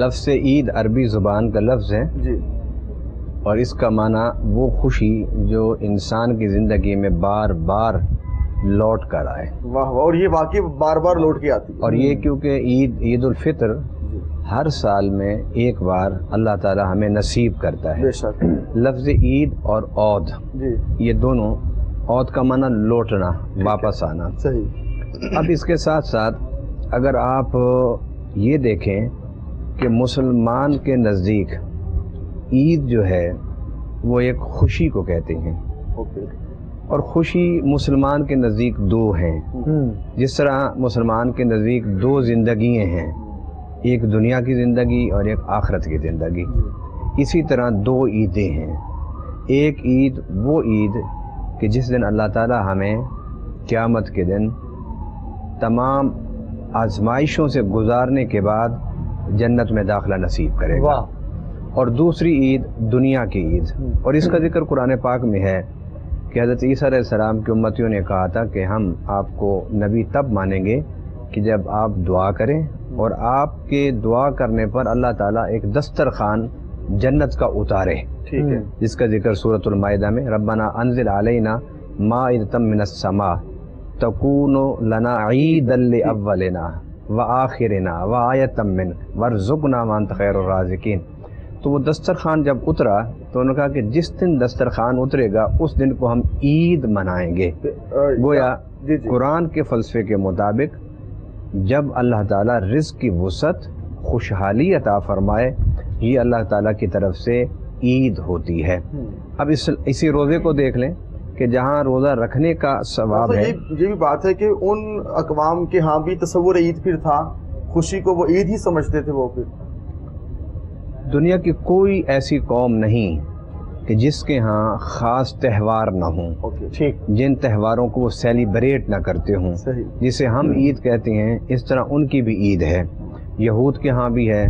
لفظ عید عربی زبان کا لفظ ہے جی، اور اس کا معنی وہ خوشی جو انسان کی زندگی میں بار بار لوٹ کر آئے. واہ واہ، اور یہ واقعی بار بار لوٹ کے آتی ہے. اور یہ کیونکہ عید الفطر ہر سال میں ایک بار اللہ تعالی ہمیں نصیب کرتا ہے. بے شک. لفظ عید اور عود جی، یہ دونوں، عود کا معنی لوٹنا، واپس آنا. صحیح. اب اس کے ساتھ ساتھ اگر آپ یہ دیکھیں کہ مسلمان کے نزدیک عید جو ہے وہ ایک خوشی کو کہتے ہیں، اوکے. اور خوشی مسلمان کے نزدیک دو ہیں. جس طرح مسلمان کے نزدیک دو زندگیاں ہیں، ایک دنیا کی زندگی اور ایک آخرت کی زندگی، اسی طرح دو عیدیں ہیں. ایک عید وہ عید کہ جس دن اللہ تعالی ہمیں قیامت کے دن تمام آزمائشوں سے گزارنے کے بعد جنت میں داخلہ نصیب کرے گا. اور دوسری عید دنیا کی عید، اور اس کا ذکر قرآن پاک میں ہے کہ حضرت عیسیٰ علیہ السلام کی امتیوں نے کہا تھا کہ ہم آپ کو نبی تب مانیں گے کہ جب آپ دعا کریں اور آپ کے دعا کرنے پر اللہ تعالیٰ ایک دسترخوان جنت کا اتارے. ٹھیک ہے. جس کا ذکر سورۃ المائدہ میں ربنا انزل علینا مائدۃ من السماء تکون لنا عیدا لاولنا وآخرنا وآیۃ منک وارزقنا وانت خیر الرازقین. تو وہ دسترخوان جب اترا تو انہوں نے کہا کہ جس دن دسترخوان اترے گا اس دن کو ہم عید منائیں گے. گویا قرآن کے فلسفے کے مطابق جب اللہ تعالیٰ رزق کی وسعت، خوشحالی عطا فرمائے، یہ اللہ تعالیٰ کی طرف سے عید ہوتی ہے. اب اسی روزے کو دیکھ لیں کہ جہاں روزہ رکھنے کا ثواب ہے. یہ بھی بات ہے کہ ان اقوام کے ہاں بھی تصور عید پھر تھا، خوشی کو وہ عید ہی سمجھتے تھے. وہ پھر دنیا کی کوئی ایسی قوم نہیں کہ جس کے ہاں خاص تہوار نہ ہوں، جن تہواروں کو وہ سیلیبریٹ نہ کرتے ہوں. جسے ہم عید کہتے ہیں اس طرح ان کی بھی عید ہے. یہود کے ہاں بھی ہے،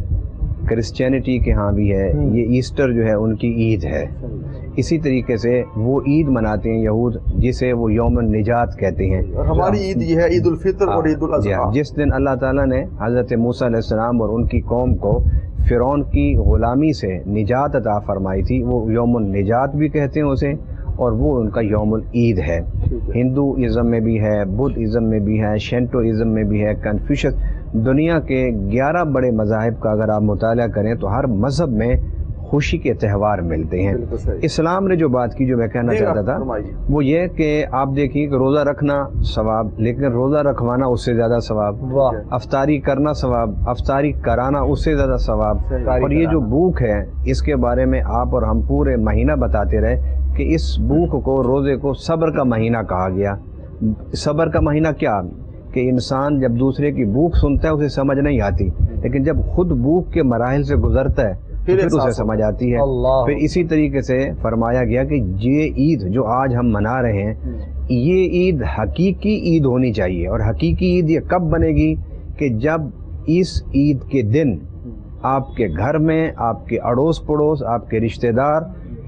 کرسچینٹی کے ہاں بھی ہے. یہ ایسٹر جو ہے ان کی عید ہے. اسی طریقے سے وہ عید مناتے ہیں یہود جسے وہ یوم النجات کہتے ہیں. اور ہماری عید یہ ہے عید الفطر اور عید الاضحیٰ. جس دن اللہ تعالیٰ نے حضرت موسیٰ علیہ السلام اور ان کی قوم کو فرعون کی غلامی سے نجات عطا فرمائی تھی، وہ یوم النجات بھی کہتے ہیں اسے، اور وہ ان کا یوم العید ہے. ہندوازم میں بھی ہے، بدھ ازم میں بھی ہے، شینٹو ازم میں بھی ہے، کنفیوشس. دنیا کے 11 بڑے مذاہب کا اگر آپ مطالعہ کریں تو ہر مذہب میں خوشی کے تہوار ملتے ہیں. اسلام نے جو بات کی، جو میں کہنا چاہتا تھا، وہ یہ کہ آپ دیکھیے کہ روزہ رکھنا ثواب، لیکن روزہ رکھوانا اس سے زیادہ ثواب، افطاری کرنا ثواب، افطاری کرانا اس سے زیادہ ثواب. اور یہ جو بھوک ہے اس کے بارے میں آپ اور ہم پورے مہینہ بتاتے رہے کہ اس بھوک کو، روزے کو صبر کا مہینہ کہا گیا. صبر کا مہینہ کیا کہ انسان جب دوسرے کی بھوک سنتا ہے اسے سمجھ نہیں آتی، لیکن جب خود بھوک کے مراحل سے گزرتا ہے پھر اسے سمجھ آتی ہے. پھر اسی طریقے سے فرمایا گیا کہ یہ عید جو آج ہم منا رہے ہیں، یہ عید حقیقی عید ہونی چاہیے. اور حقیقی عید یہ کب بنے گی کہ جب اس عید کے دن آپ کے گھر میں، آپ کے اڑوس پڑوس، آپ کے رشتہ دار،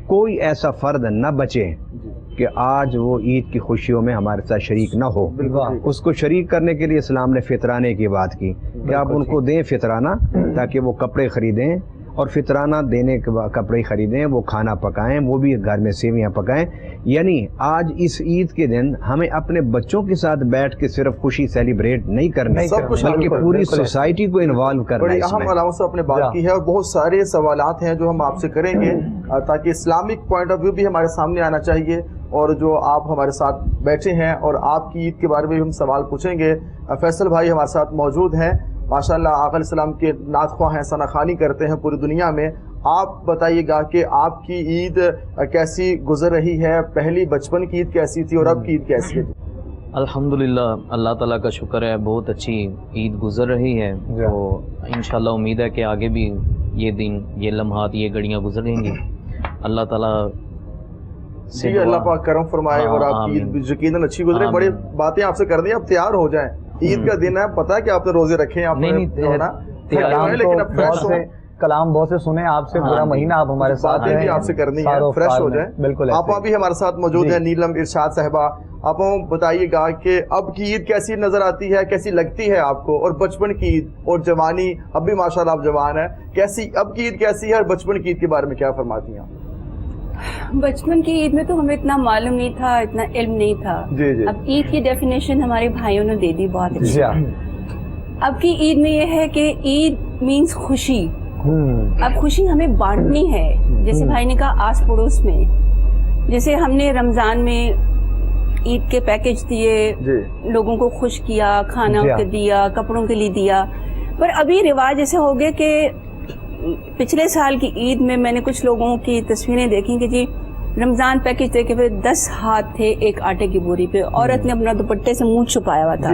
کوئی ایسا فرد نہ بچے کہ آج وہ عید کی خوشیوں میں ہمارے ساتھ شریک نہ ہو. اس کو شریک کرنے کے لیے اسلام نے فطرانے کی بات کی کہ آپ ان کو دیں فطرانہ، تاکہ وہ کپڑے خریدیں، اور فطرانہ دینے کے بعد کپڑے خریدیں، وہ کھانا پکائیں، وہ بھی گھر میں سیویاں پکائیں. یعنی آج اس عید کے دن ہمیں اپنے بچوں کے ساتھ بیٹھ کے صرف خوشی سیلیبریٹ نہیں کرنی، بلکہ پوری سوسائٹی کو انوالو کرنا. بڑی اہم علاموں سے اپنے بات کی ہے، اور بہت سارے سوالات ہیں جو ہم آپ سے کریں گے تاکہ اسلامک پوائنٹ آف ویو بھی ہمارے سامنے آنا چاہیے. اور جو آپ ہمارے ساتھ بیٹھے ہیں اور آپ کی عید کے بارے میں بھی ہم سوال پوچھیں گے. فیصل بھائی ہمارے ساتھ موجود ہیں، ماشاءاللہ آقا علیہ السلام کے نعت خواہ ہیں، ثنا خوانی کرتے ہیں پوری دنیا میں. آپ بتائیے گا کہ آپ کی عید کیسی گزر رہی ہے؟ پہلی بچپن کی عید کیسی تھی اور اب کی عید کیسی ہے؟ الحمدللہ اللہ تعالیٰ کا شکر ہے، بہت اچھی عید گزر رہی ہے. تو انشاءاللہ امید ہے کہ آگے بھی یہ دن، یہ لمحات، یہ گھڑیاں گزریں گی. اللہ تعالیٰ جی اللہ پاک کرم فرمائے اور آپ کی عید یقیناً اچھی گزرے. بڑی باتیں آپ سے کر دیں، آپ تیار ہو جائیں. عید کا دن ہے، پتہ ہے کہ آپ نے روزے رکھے ہیں، آپ نے لیکن اب فریش کلام بہت سے سنے آپ سے، پورا مہینہ آپ ہمارے ساتھ ہیں، آپ سے کرنی ہے، فریش ہو جائیں. بالکل آپ بھی ہمارے ساتھ موجود ہیں، نیلم ارشاد صاحبہ. آپ بتائیے گا کہ اب کی عید کیسی نظر آتی ہے، کیسی لگتی ہے آپ کو، اور بچپن کی عید اور جوانی، اب بھی ماشاءاللہ آپ جوان ہیں، کیسی اب کی عید کیسی ہے، اور بچپن کی عید کے بارے میں کیا فرماتی ہیں؟ بچپن کی عید میں تو ہمیں اتنا معلوم نہیں تھا، اتنا علم نہیں تھا. اب عید کی ڈیفینیشن ہمارے بھائیوں نے دے دی بہت اچھی. اب کی عید میں یہ ہے کہ عید مینس خوشی. اب خوشی ہمیں بانٹنی ہے، جیسے بھائی نے کہا آس پڑوس میں. جیسے ہم نے رمضان میں عید کے پیکج دیے، لوگوں کو خوش کیا، کھانا دیا، کپڑوں کے لیے دیا. پر ابھی رواج ایسے ہو گئے کہ پچھلے سال کی عید میں میں نے کچھ لوگوں کی تصویریں دیکھی کہ جی رمضان پیکج دے کے پھر 10 ہاتھ تھے ایک آٹے کی بوری پہ، عورت نے اپنا دوپٹے سے منہ چھپایا ہوا تھا.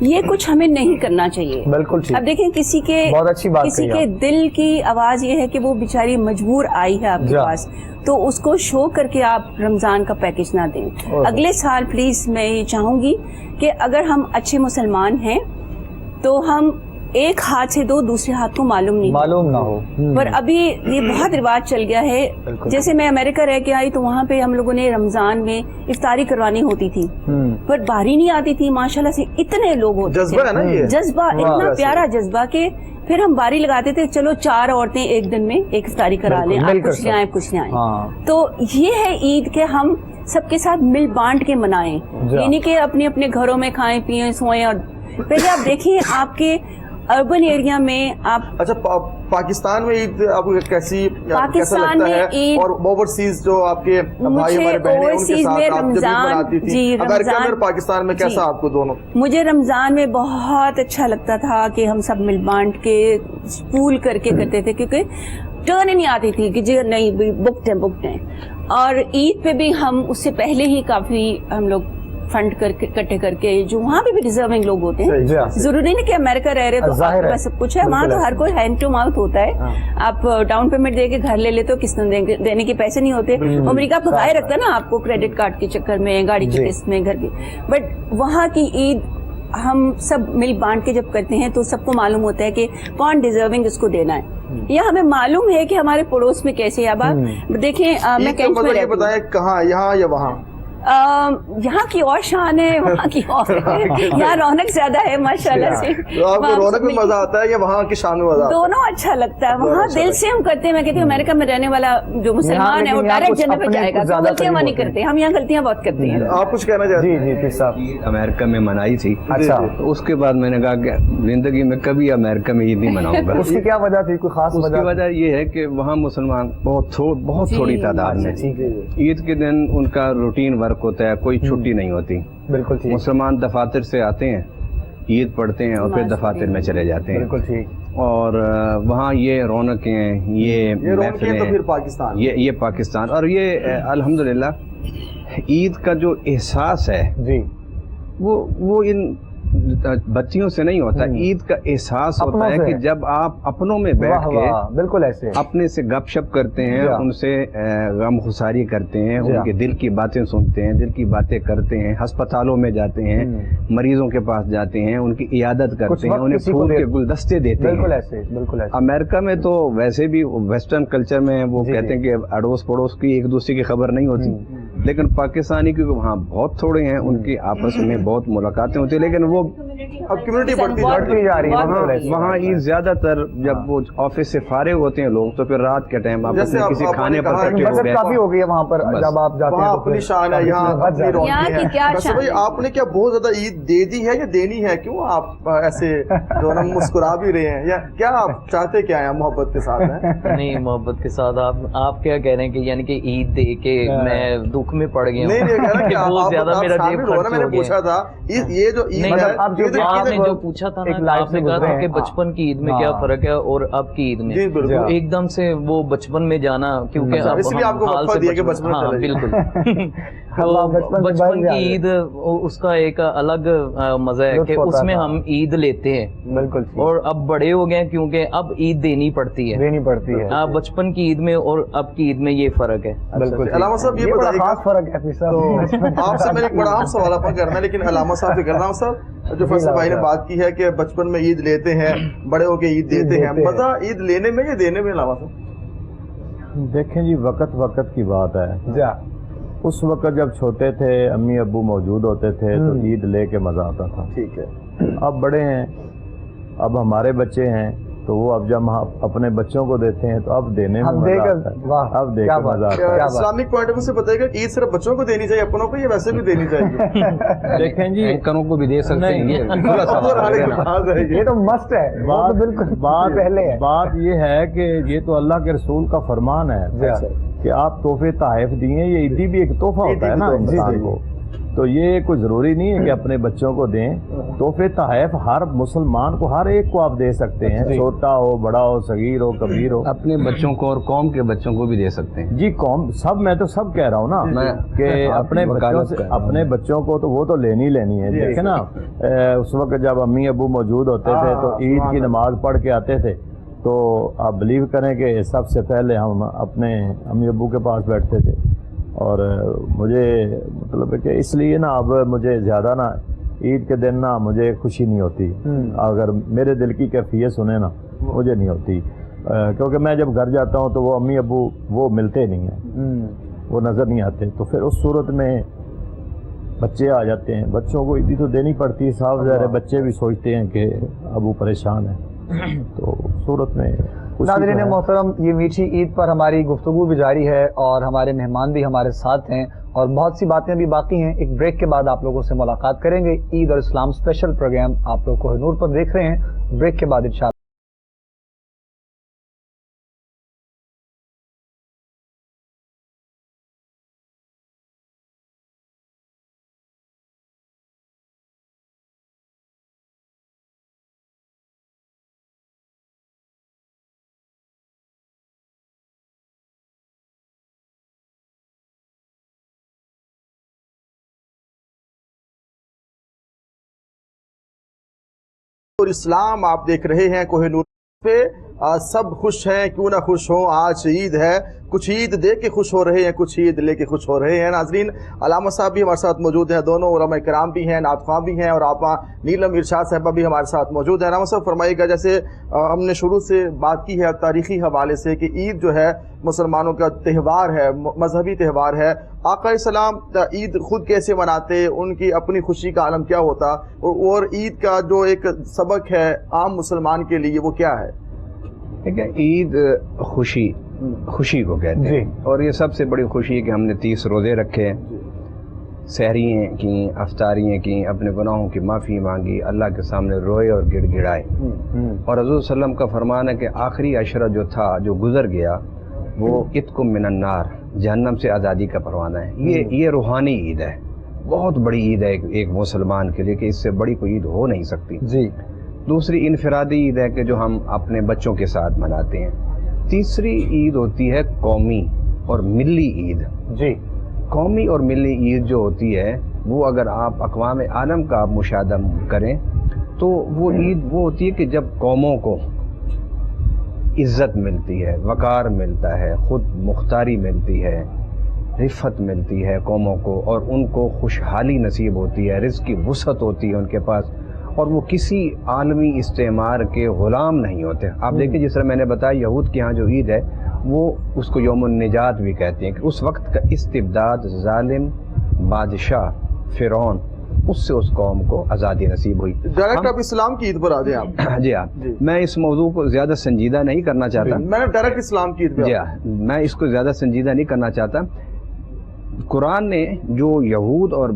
یہ کچھ ہمیں نہیں کرنا چاہیے. بالکل. اب دیکھیں کسی کے دل کی آواز یہ ہے کہ وہ بیچاری مجبور آئی ہے آپ کے پاس، تو اس کو شو کر کے آپ رمضان کا پیکج نہ دیں. اگلے سال پلیز میں یہ چاہوں گی کہ اگر ہم اچھے مسلمان ہیں تو ہم ایک ہاتھ سے دو، دوسرے ہاتھ کو معلوم نہ ہو. پر ابھی یہ بہت رواج چل گیا ہے. جیسے میں امریکہ رہ کے آئی تو وہاں پہ ہم لوگوں نے رمضان میں افطاری کروانی ہوتی تھی، پر باری نہیں آتی تھی. ماشاءاللہ سے اتنے لوگ ہوتے تھے، جذبہ اتنا پیارا جذبہ کہ پھر ہم باری لگاتے تھے، چلو 4 عورتیں ایک دن میں ایک افطاری کرا لیں، آپ کچھ لے آئیں کچھ لے آئیں. تو یہ ہے عید کے ہم سب کے ساتھ مل بانٹ کے منائیں، یعنی کہ اپنے اپنے گھروں میں کھائیں پیئیں سوئیں. اور پہلے آپ دیکھیں آپ کے اربن ایریا میں آپ اچھا پاکستان میں عید آپ کو کیسی کیسا لگتا ہے، اور اوورسیز جو آپ کے بھائی ہمارے بہنیں ان کے ساتھ آپ جب عید مناتی تھی امریکہ میں اور پاکستان میں، کیسا آپ کو دونوں؟ مجھے رمضان میں بہت اچھا لگتا تھا کہ ہم سب مل بانٹ کے پول کر کے کرتے تھے، کیونکہ ٹرن ہی نہیں آتی تھی کہ جی نہیں بکڈ ہیں. اور عید پہ بھی ہم اس سے پہلے ہی کافی ہم لوگ فنڈ اکٹھے کر کے، جو وہاں پہ بھی ڈیزرونگ لوگ ہوتے ہیں، ضروری نہیں کہ امریکہ رہ رہے تو آپ کے پاس سب کچھ ہے. وہاں تو ہر کوئی ہینڈ ٹو ماؤتھ ہوتا ہے. آپ ڈاؤن پیمنٹ دے کے گھر لے لیتے ہو، کس نے دینے کے پیسے نہیں ہوتے. امریکہ آپ کو ضائع رکھتا ہے نا آپ کو کریڈٹ کارڈ کے چکر میں، گاڑی کی قسط میں، گھر کی. بٹ وہاں کی عید ہم سب مل بانٹ کے جب کرتے ہیں تو سب کو معلوم ہوتا ہے کہ کون ڈیزرونگ اس کو دینا ہے. یا ہمیں معلوم ہے کہ ہمارے پڑوس میں کیسے. اب آپ دیکھیں میں کینٹ میں رہتی ہوں، کہاں، یہاں یا وہاں؟ یہاں کی اور شان ہے، وہاں کی اور یہاں رونق زیادہ ہے ماشاءاللہ سے. آپ کو رونق میں مزہ آتا ہے یا وہاں کی شان میں مزہ آتا ہے؟ دونوں اچھا لگتا ہے. وہاں دل سے ہم کرتے ہیں. میں کہتی ہوں امریکہ میں رہنے والا جو مسلمان ہے وہ ڈائریکٹ جنت میں جائے گا. غلطیاں نہیں کرتے ہم، یہاں غلطیاں بہت کرتے ہیں. آپ کچھ کہنا چاہتے ہیں؟ جی صاحب. امریکہ میں منائی تھی، اس کے بعد میں نے کہا کہ زندگی میں کبھی امریکہ میں عید نہیں مناؤں گا. اس کی کیا وجہ تھی؟ کوئی خاص وجہ؟ اس کی وجہ یہ ہے کہ وہاں مسلمان بہت تھوڑی تعداد میں. عید کے دن ان کا روٹین ورک ہوتا ہے، کوئی چھٹی نہیں ہوتی. بالکل ٹھیک. مسلمان دفاتر سے آتے ہیں، عید پڑھتے ہیں اور پھر دفاتر میں چلے جاتے ہیں. بالکل ٹھیک. اور وہاں یہ رونقیں، یہ پاکستان، یہ پاکستان. اور یہ الحمدللہ عید کا جو احساس ہے جی وہ ان بچیوں سے نہیں ہوتا. عید کا احساس ہوتا ہے کہ جب آپ اپنوں میں بیٹھ کے بالکل ایسے اپنے سے گپ شپ کرتے ہیں، ان سے غم خساری کرتے ہیں، ان کے دل کی باتیں سنتے ہیں، دل کی باتیں کرتے ہیں، ہسپتالوں میں جاتے ہیں، مریضوں کے پاس جاتے ہیں، ان کی عیادت کرتے ہیں، انہیں پھول کے گلدستے دیتے ہیں. بالکل ایسے. بالکل ایسے. امریکہ میں تو ویسے بھی ویسٹرن کلچر میں وہ کہتے ہیں کہ اڑوس پڑوس کی ایک دوسرے کی خبر نہیں ہوتی، لیکن پاکستانی کیونکہ وہاں بہت تھوڑے ہیں، ان کی آپس میں بہت ملاقاتیں ہوتی ہیں. لیکن وہ اب کمیونٹی بڑھتی جا رہی ہے. وہاں عید زیادہ تر جب وہ آفس سے فارغ ہوتے ہیں لوگ تو پھر رات کے ٹائم آپ کسی کھانے پر کافی ہو گئی ہے وہاں پر. جب آپ جاتے ہیں اپنی شان ہے، یہاں آپ نے کیا بہت زیادہ عید دے دی ہے یا دینی ہے؟ کیوں آپ ایسے جو نا مسکرا بھی رہے ہیں، یا کیا آپ چاہتے کیا ہیں؟ محبت کے ساتھ ہیں؟ نہیں محبت کے ساتھ. آپ کیا کہہ رہے ہیں کہ یعنی کہ عید دے کے میں دکھ میں پڑ گیا ہوں؟ بہت زیادہ میرا جیب خرچ ہو گیا. میں نے پوچھا تھا یہ جو عید ہے، آپ نے جو پوچھا تھا نا، آپ نے کہا تھا کہ بچپن کی عید میں کیا فرق ہے اور اب کی عید میں. ایک دم سے وہ بچپن میں جانا، کیونکہ بالکل بچپن کی عید اس کا ایک الگ مزہ ہے کہ اس میں ہم عید لیتے ہیں. بالکل. اور اب بڑے ہو گئے کیونکہ اب عید دینی پڑتی ہے. بچپن کی عید میں اور اب کی عید میں یہ فرق ہے. بالکل. علامہ صاحب یہ بڑا خاص فرق ہے. آپ سے میں ایک بڑا عام سوال آپ کرنا ہے، لیکن علامہ صاحب سے کر رہا ہوں. صاحب جو فیصل بھائی نے بات کی ہے کہ بچپن میں عید لیتے ہیں، بڑے ہو کے عید دیتے ہیں، مزہ عید لینے میں یا دینے میں علاوہ سے؟ دیکھیں جی، وقت وقت کی بات ہے. اس وقت جب چھوٹے تھے امی ابو موجود ہوتے تھے تو عید لے کے مزہ آتا تھا. ٹھیک ہے. اب بڑے ہیں، اب ہمارے بچے ہیں، تو وہ اب جب ہم اپنے بچوں کو دیتے ہیں تو اب دینے میں مزہ آتا ہے. اب دے کر مزہ آتا ہے. اسلامک پوائنٹ آف ویو سے بتائیے گا کہ عید صرف بچوں کو دینی چاہیے، اپنوں کو، یا ویسے بھی دینی چاہیے؟ دیکھیں جی، اینکروں کو بھی دے سکتے ہیں. یہ تو مسٹ ہے. بات یہ ہے کہ یہ تو اللہ کے رسول کا فرمان ہے کہ آپ تحفے تحائف دیے. یہ عیدی بھی ایک تحفہ ہوتا ہے نا انسان کو، تو یہ کوئی ضروری نہیں ہے کہ اپنے بچوں کو دیں. تحفے تحائف ہر مسلمان کو، ہر ایک کو آپ دے سکتے ہیں، چھوٹا ہو، بڑا ہو، صغیر ہو، کبیر ہو. اپنے بچوں کو اور قوم کے بچوں کو بھی دے سکتے ہیں. جی قوم سب، میں تو سب کہہ رہا ہوں نا کہ اپنے بچوں کو تو وہ تو لینی ہے. دیکھیں نا، اس وقت جب امی ابو موجود ہوتے تھے تو عید کی نماز پڑھ کے آتے تھے، تو آپ بلیو کریں کہ سب سے پہلے ہم اپنے امی ابو کے پاس بیٹھتے تھے. اور مجھے مطلب ہے کہ اس لیے نا اب مجھے زیادہ نا عید کے دن نا مجھے خوشی نہیں ہوتی. اگر میرے دل کی کیفیت سنیں نا، مجھے نہیں ہوتی، کیونکہ میں جب گھر جاتا ہوں تو وہ امی ابو وہ ملتے نہیں ہیں، وہ نظر نہیں آتے. تو پھر اس صورت میں بچے آ جاتے ہیں، بچوں کو عیدی تو دینی پڑتی ہے. صاف ظاہر ہے بچے بھی سوچتے ہیں کہ ابو پریشان ہیں، تو صورت میں. ناظرین محترم، یہ میٹھی عید پر ہماری گفتگو بھی جاری ہے اور ہمارے مہمان بھی ہمارے ساتھ ہیں اور بہت سی باتیں بھی باقی ہیں. ایک بریک کے بعد آپ لوگوں سے ملاقات کریں گے. عید اور اسلام اسپیشل پروگرام آپ لوگ کوہ نور پر دیکھ رہے ہیں. بریک کے بعد انشاءاللہ اور اسلام آپ دیکھ رہے ہیں کوہ نور پہ. سب خوش ہیں، کیوں نہ خوش ہوں. آج عید ہے، کچھ عید دے کے خوش ہو رہے ہیں، کچھ عید لے کے خوش ہو رہے ہیں. ناظرین، علامہ صاحب بھی ہمارے ساتھ موجود ہیں، دونوں علماء کرام بھی ہیں، نعت خواں بھی ہیں، اور آپ نیلم ارشاد صاحبہ بھی ہمارے ساتھ موجود ہیں. علامہ صاحب فرمائیے گا، جیسے ہم نے شروع سے بات کی ہے تاریخی حوالے سے کہ عید جو ہے مسلمانوں کا تہوار ہے، مذہبی تہوار ہے. آقا علیہ السلام عید خود کیسے مناتے، ان کی اپنی خوشی کا عالم کیا ہوتا، اور عید کا جو ایک سبق ہے عام مسلمان کے لیے وہ کیا ہے؟ عید خوشی کو کہتے ہیں، اور یہ سب سے بڑی خوشی ہے کہ ہم نے 30 روزے رکھے، سحریاں کیں، افطاریاں کیں، اپنے گناہوں کی معافی مانگی، اللہ کے سامنے روئے اور گڑ گڑائے. اور حضور صلی اللہ علیہ وسلم کا فرمان ہے کہ آخری عشرہ جو تھا، جو گزر گیا، وہ اتکم من النار، جہنم سے آزادی کا پروانہ ہے. یہ روحانی عید ہے، بہت بڑی عید ہے ایک مسلمان کے لیے، کہ اس سے بڑی کوئی عید ہو نہیں سکتی. دوسری انفرادی عید ہے کہ جو ہم اپنے بچوں کے ساتھ مناتے ہیں. تیسری عید ہوتی ہے قومی اور ملی عید. قومی اور ملی عید جو ہوتی ہے، وہ اگر آپ اقوام عالم کا مشاہدہ کریں تو وہ عید وہ ہوتی ہے کہ جب قوموں کو عزت ملتی ہے، وقار ملتا ہے، خود مختاری ملتی ہے، رفت ملتی ہے قوموں کو، اور ان کو خوشحالی نصیب ہوتی ہے، رزق کی وسعت ہوتی ہے ان کے پاس، اور وہ کسی عالمی استعمار کے غلام نہیں ہوتے. آپ دیکھیں، جس طرح میں نے بتایا، یہود کے ہاں جو عید ہے وہ اس کو یوم النجات بھی کہتے ہیں، کہ اس وقت کا استبداد ظالم بادشاہ فرعون، اس سے اس قوم کو آزادی نصیب ہوئی. ڈائریکٹ آپ اسلام کی عید پر آ جائیں آپ. جی ہاں، میں اس موضوع کو زیادہ سنجیدہ نہیں کرنا چاہتا. میں نے ڈائریکٹ اسلام کی عید پر. جی ہاں، میں اس کو زیادہ سنجیدہ نہیں کرنا چاہتا. قرآن نے جو یہود اور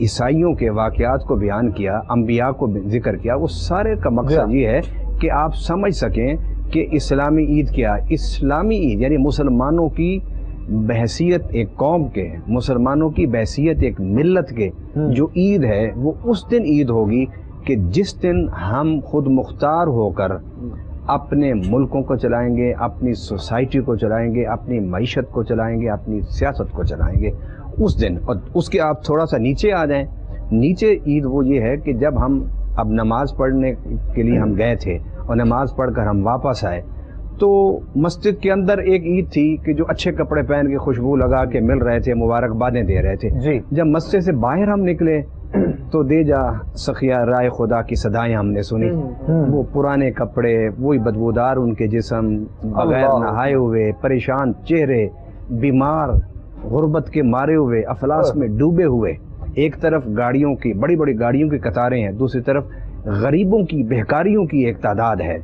عیسائیوں کے واقعات کو بیان کیا، انبیاء کو ذکر کیا، وہ سارے کا مقصد یہ ہے کہ آپ سمجھ سکیں کہ اسلامی عید کیا ہے. اسلامی عید یعنی مسلمانوں کی بحیثیت ایک قوم کے، مسلمانوں کی بحیثیت ایک ملت کے، جو عید ہے وہ اس دن عید ہوگی کہ جس دن ہم خود مختار ہو کر اپنے ملکوں کو چلائیں گے، اپنی سوسائٹی کو چلائیں گے، اپنی معیشت کو چلائیں گے، اپنی سیاست کو چلائیں گے اس دن. اور اس کے آپ تھوڑا سا نیچے آ جائیں. نیچے عید وہ یہ ہے کہ جب ہم اب نماز پڑھنے کے لیے ہم گئے تھے اور نماز پڑھ کر ہم واپس آئے، تو مسجد کے اندر ایک عید تھی کہ جو اچھے کپڑے پہن کے خوشبو لگا کے مل رہے تھے، مبارکبادیں دے رہے تھے. جب مسجد سے باہر ہم نکلے تو دے جا سخیا رائے خدا کی صدائیں ہم نے سنی، وہ پرانے کپڑے، وہی بدبودار ان کے جسم، بغیر نہائے ہوئے، پریشان چہرے، بیمار، غربت کے مارے ہوئے، افلاس میں ڈوبے ہوئے، ایک طرف گاڑیوں کی بڑی بڑی گاڑیوں کی قطاریں ہیں، دوسری طرف غریبوں کی بہکاریوں کی ایک تعداد ہے۔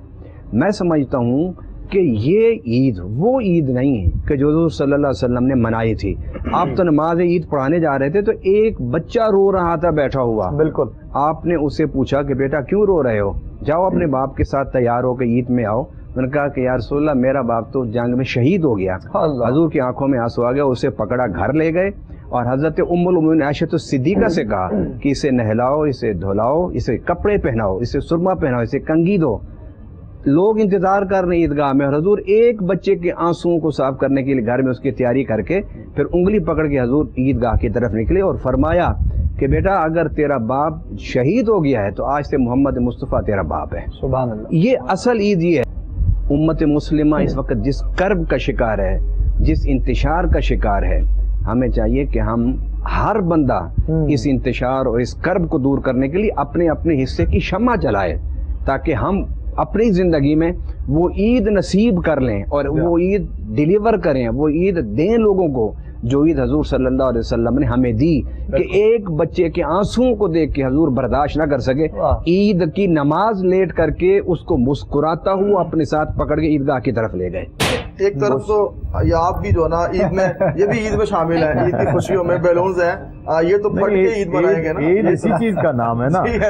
میں سمجھتا ہوں کہ یہ عید وہ عید نہیں ہے کہ جو حضور صلی اللہ علیہ وسلم نے منائی تھی۔ آپ تو نماز عید پڑھانے جا رہے تھے تو ایک بچہ رو رہا تھا بیٹھا ہوا، بالکل، آپ نے اسے پوچھا کہ بیٹا کیوں رو رہے ہو، جاؤ اپنے باپ کے ساتھ تیار ہو کے عید میں آؤ۔ میں نے کہا کہ یا رسول اللہ میرا باپ تو جنگ میں شہید ہو گیا۔ حضور کی آنکھوں میں آنسو آ گیا، اسے پکڑا گھر لے گئے اور حضرت ام المؤمنین عائشہ الصدیقہ سے کہا کہ اسے نہلاؤ، اسے دھلاؤ، اسے کپڑے پہناؤ، اسے سرما پہناؤ، اسے کنگھی دو۔ لوگ انتظار کر رہے ہیں عیدگاہ میں، اور حضور ایک بچے کے آنسوؤں کو صاف کرنے کے لیے گھر میں اس کی تیاری کر کے پھر انگلی پکڑ کے حضور عیدگاہ کی طرف نکلے اور فرمایا کہ بیٹا اگر تیرا باپ شہید ہو گیا ہے تو آج سے محمد مصطفیٰ تیرا باپ ہے۔ سبحان اللہ۔ یہ اصل عید یہ ہے۔ امت مسلمہ اس وقت جس کرب کا شکار ہے، جس انتشار کا شکار ہے، ہمیں چاہیے کہ ہم ہر بندہ اس انتشار اور اس کرب کو دور کرنے کے لیے اپنے اپنے حصے کی شمع جلائے، تاکہ ہم اپنی زندگی میں وہ عید نصیب کر لیں اور وہ عید ڈیلیور کریں، وہ عید دیں لوگوں کو جو عید حضور صلی اللہ علیہ وسلم نے ہمیں دی، کہ ایک بچے کے آنسوؤں کو دیکھ کے حضور برداشت نہ کر سکے، عید کی نماز لیٹ کر کے اس کو مسکراتا ہوا اپنے ساتھ پکڑ کے عیدگاہ کی طرف لے گئے۔ ایک طرف تو یہ آپ بھی جو ہے نا عید میں، یہ بھی عید میں شامل ہے، عید کی خوشیوں میں بیلونز ہیں، یہ تو پھٹ کے عید منائیں گے نا، عید اسی چیز کا نام ہے نا، عید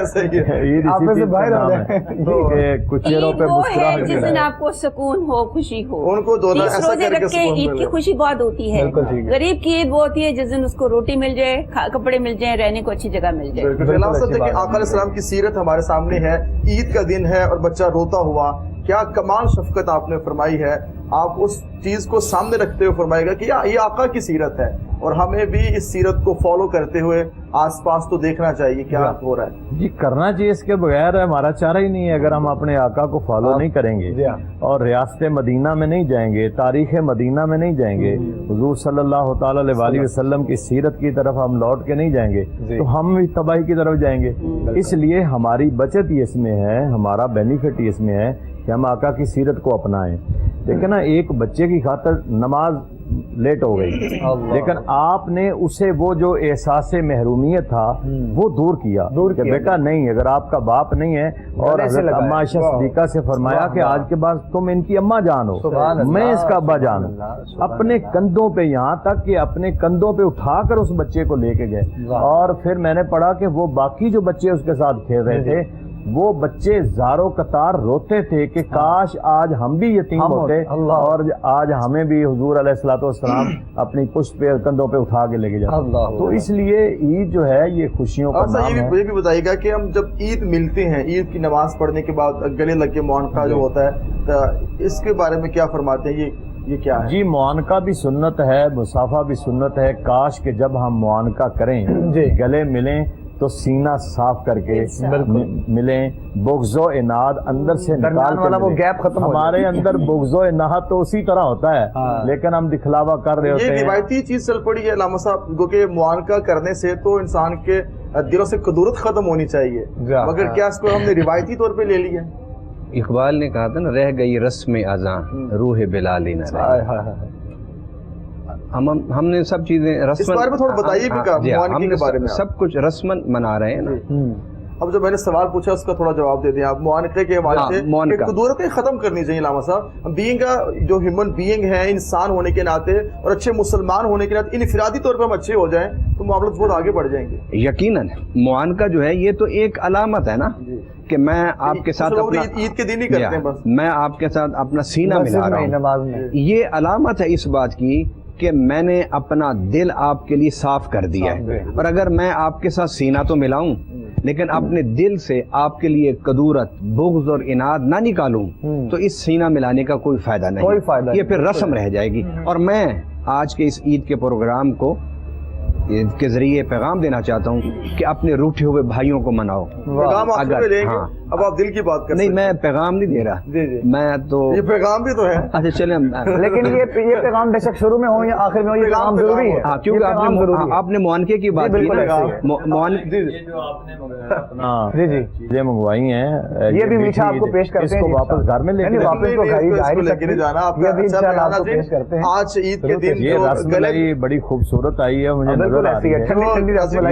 اسی چیز کا نام ہے کہ کچھ چہروں پہ مسکراہٹ جس دن آپ کو سکون ہو، خوشی ہو، ان کو دونوں ایسا روزے رکھ کے عید کی خوشی بہت ہوتی ہے۔ غریب کی عید وہ ہوتی ہے جس دن اس کو روٹی مل جائے، کپڑے مل جائیں، رہنے کو اچھی جگہ مل جائے۔ دیکھیں آقا علیہ السلام کی سیرت ہمارے سامنے ہے، عید کا دن ہے اور بچہ روتا ہوا، کیا کمال شفقت آپ نے فرمائی ہے۔ آپ اس چیز کو سامنے رکھتے ہوئے فرمائے گا کہ یہ آقا کی سیرت ہے اور ہمیں بھی اس سیرت کو فالو کرتے ہوئے آس پاس تو دیکھنا چاہیے کیا ہو رہا ہے۔ جی کرنا چاہیے، اس کے بغیر ہمارا چارہ ہی نہیں ہے۔ اگر ہم اپنے آقا کو فالو نہیں کریں گے اور ریاست مدینہ میں نہیں جائیں گے، تاریخ مدینہ میں نہیں جائیں گے، حضور صلی اللہ تعالیٰ علیہ وسلم کی سیرت کی طرف ہم لوٹ کے نہیں جائیں گے تو ہم بھی تباہی کی طرف جائیں گے۔ اس لیے ہماری بچت ہی اس میں ہے، ہمارا بینیفٹ ہی اس میں ہے کہ ہم آقا کی سیرت کو اپنائیں۔ دیکھیں نا، ایک بچے کی خاطر نماز لیٹ ہو گئی، لیکن آپ نے اسے وہ جو احساس محرومیت تھا وہ دور کیا کہ بیٹا نہیں، اگر آپ کا باپ نہیں ہے، اور حضرت اماں عائشہ صدیقہ سے فرمایا کہ آج کے بعد تم ان کی اماں جان ہو، میں اس کا ابا جان ہوں، اپنے کندھوں پہ، یہاں تک کہ اپنے کندھوں پہ اٹھا کر اس بچے کو لے کے گئے۔ اور پھر میں نے پڑھا کہ وہ باقی جو بچے اس کے ساتھ کھیل رہے تھے وہ بچے زاروں قطار روتے تھے کہ کاش آج ہم بھی یتیم ہوتے اور آج ہمیں بھی حضور علیہ الصلوۃ والسلام اپنی پشت پہ کندھوں پہ اٹھا کے لے کے جاتے۔ تو اس لیے عید جو ہے یہ خوشیوں کا نام ہے۔ یہ بھی بتائیے گا کہ ہم جب عید ملتے ہیں، عید کی نماز پڑھنے کے بعد گلے لگ کے معانقہ جو ہوتا ہے، تو اس کے بارے میں کیا فرماتے ہیں؟ یہ کیا ہے؟ جی معانقہ بھی سنت ہے، مصافحہ بھی سنت ہے۔ کاش کہ جب ہم معانقہ کریں، گلے ملیں تو سینہ صاف کر کے ملیں، بغض و عناد اندر سے نکال کے وہ گیپ ختم۔ ہمارے اندر بغض و عناد تو اسی طرح ہوتا ہے، لیکن ہم دکھلاوا کر رہے ہوتے ہیں۔ یہ روایتی چیز چل پڑی ہے علامہ صاحب، کیونکہ معانقہ کرنے سے تو انسان کے دلوں سے کدورت ختم ہونی چاہیے، مگر کیا اس کو ہم نے روایتی طور پہ لے لیا؟ اقبال نے کہا تھا نا، رہ گئی رسم اذاں روح بلالی نہ رہی۔ ہم نے سب چیزیں اس بارے میں تھوڑا بتائیے بھی، معانقے کے بارے میں سب کچھ رسمن منا رہے ہیں نا۔ اب جو میں نے سوال پوچھا اس کا تھوڑا جواب دے دیں آپ، معانقے کے حوالے سے قدورتیں ختم کرنی چاہیے علامہ صاحب۔ بینگ جو ہیومن بینگ ہے، انسان ہونے کے ناطے اور اچھے مسلمان ہونے کے ناطے انفرادی طور پر ہم اچھے ہو جائیں تو معاملات بہت آگے بڑھ جائیں گے۔ یقیناً معانقہ جو ہے یہ تو ایک علامت ہے نا کہ میں آپ کے ساتھ عید کے دن ہی کرتے ہیں بس، میں آپ کے ساتھ اپنا سینہ ملا رہا ہوں، یہ علامت ہے اس بات کی کہ میں نے اپنا دل آپ کے لیے صاف کر دیا ہے۔ اور اگر میں آپ کے ساتھ سینہ تو ملاؤں لیکن اپنے دل سے آپ کے لیے کدورت، بغض اور عناد نہ نکالوں تو اس سینہ ملانے کا کوئی فائدہ نہیں، یہ پھر رسم رہ جائے گی۔ اور میں آج کے اس عید کے پروگرام کو کے ذریعے پیغام دینا چاہتا ہوں کہ اپنے روٹھے ہوئے بھائیوں کو مناؤ۔ اب آپ دل کی بات کر نہیں، میں پیغام نہیں دے رہا، جی جی میں تو یہ پیغام بھی تو ہے. اچھا چلیں لیکن یہ پیغام بے شک شروع میں ہو یا آخر میں ہو، یہ پیغام ضروری ہے. ہاں، کیونکہ آپ نے معانقے کی بات کی نا، جی جی چیزیں منگوائی ہیں، یہ بھی میٹھا آپ کو پیش کرتے ہیں، اس کو واپس گھر میں لے کے واپس کو گھر ہی لے کے جانا. پیش کرتے ہیں. آج عید کے دن یہ رس ملائی بڑی خوبصورت آئی ہے، مجھے نظر آ رہی ہے.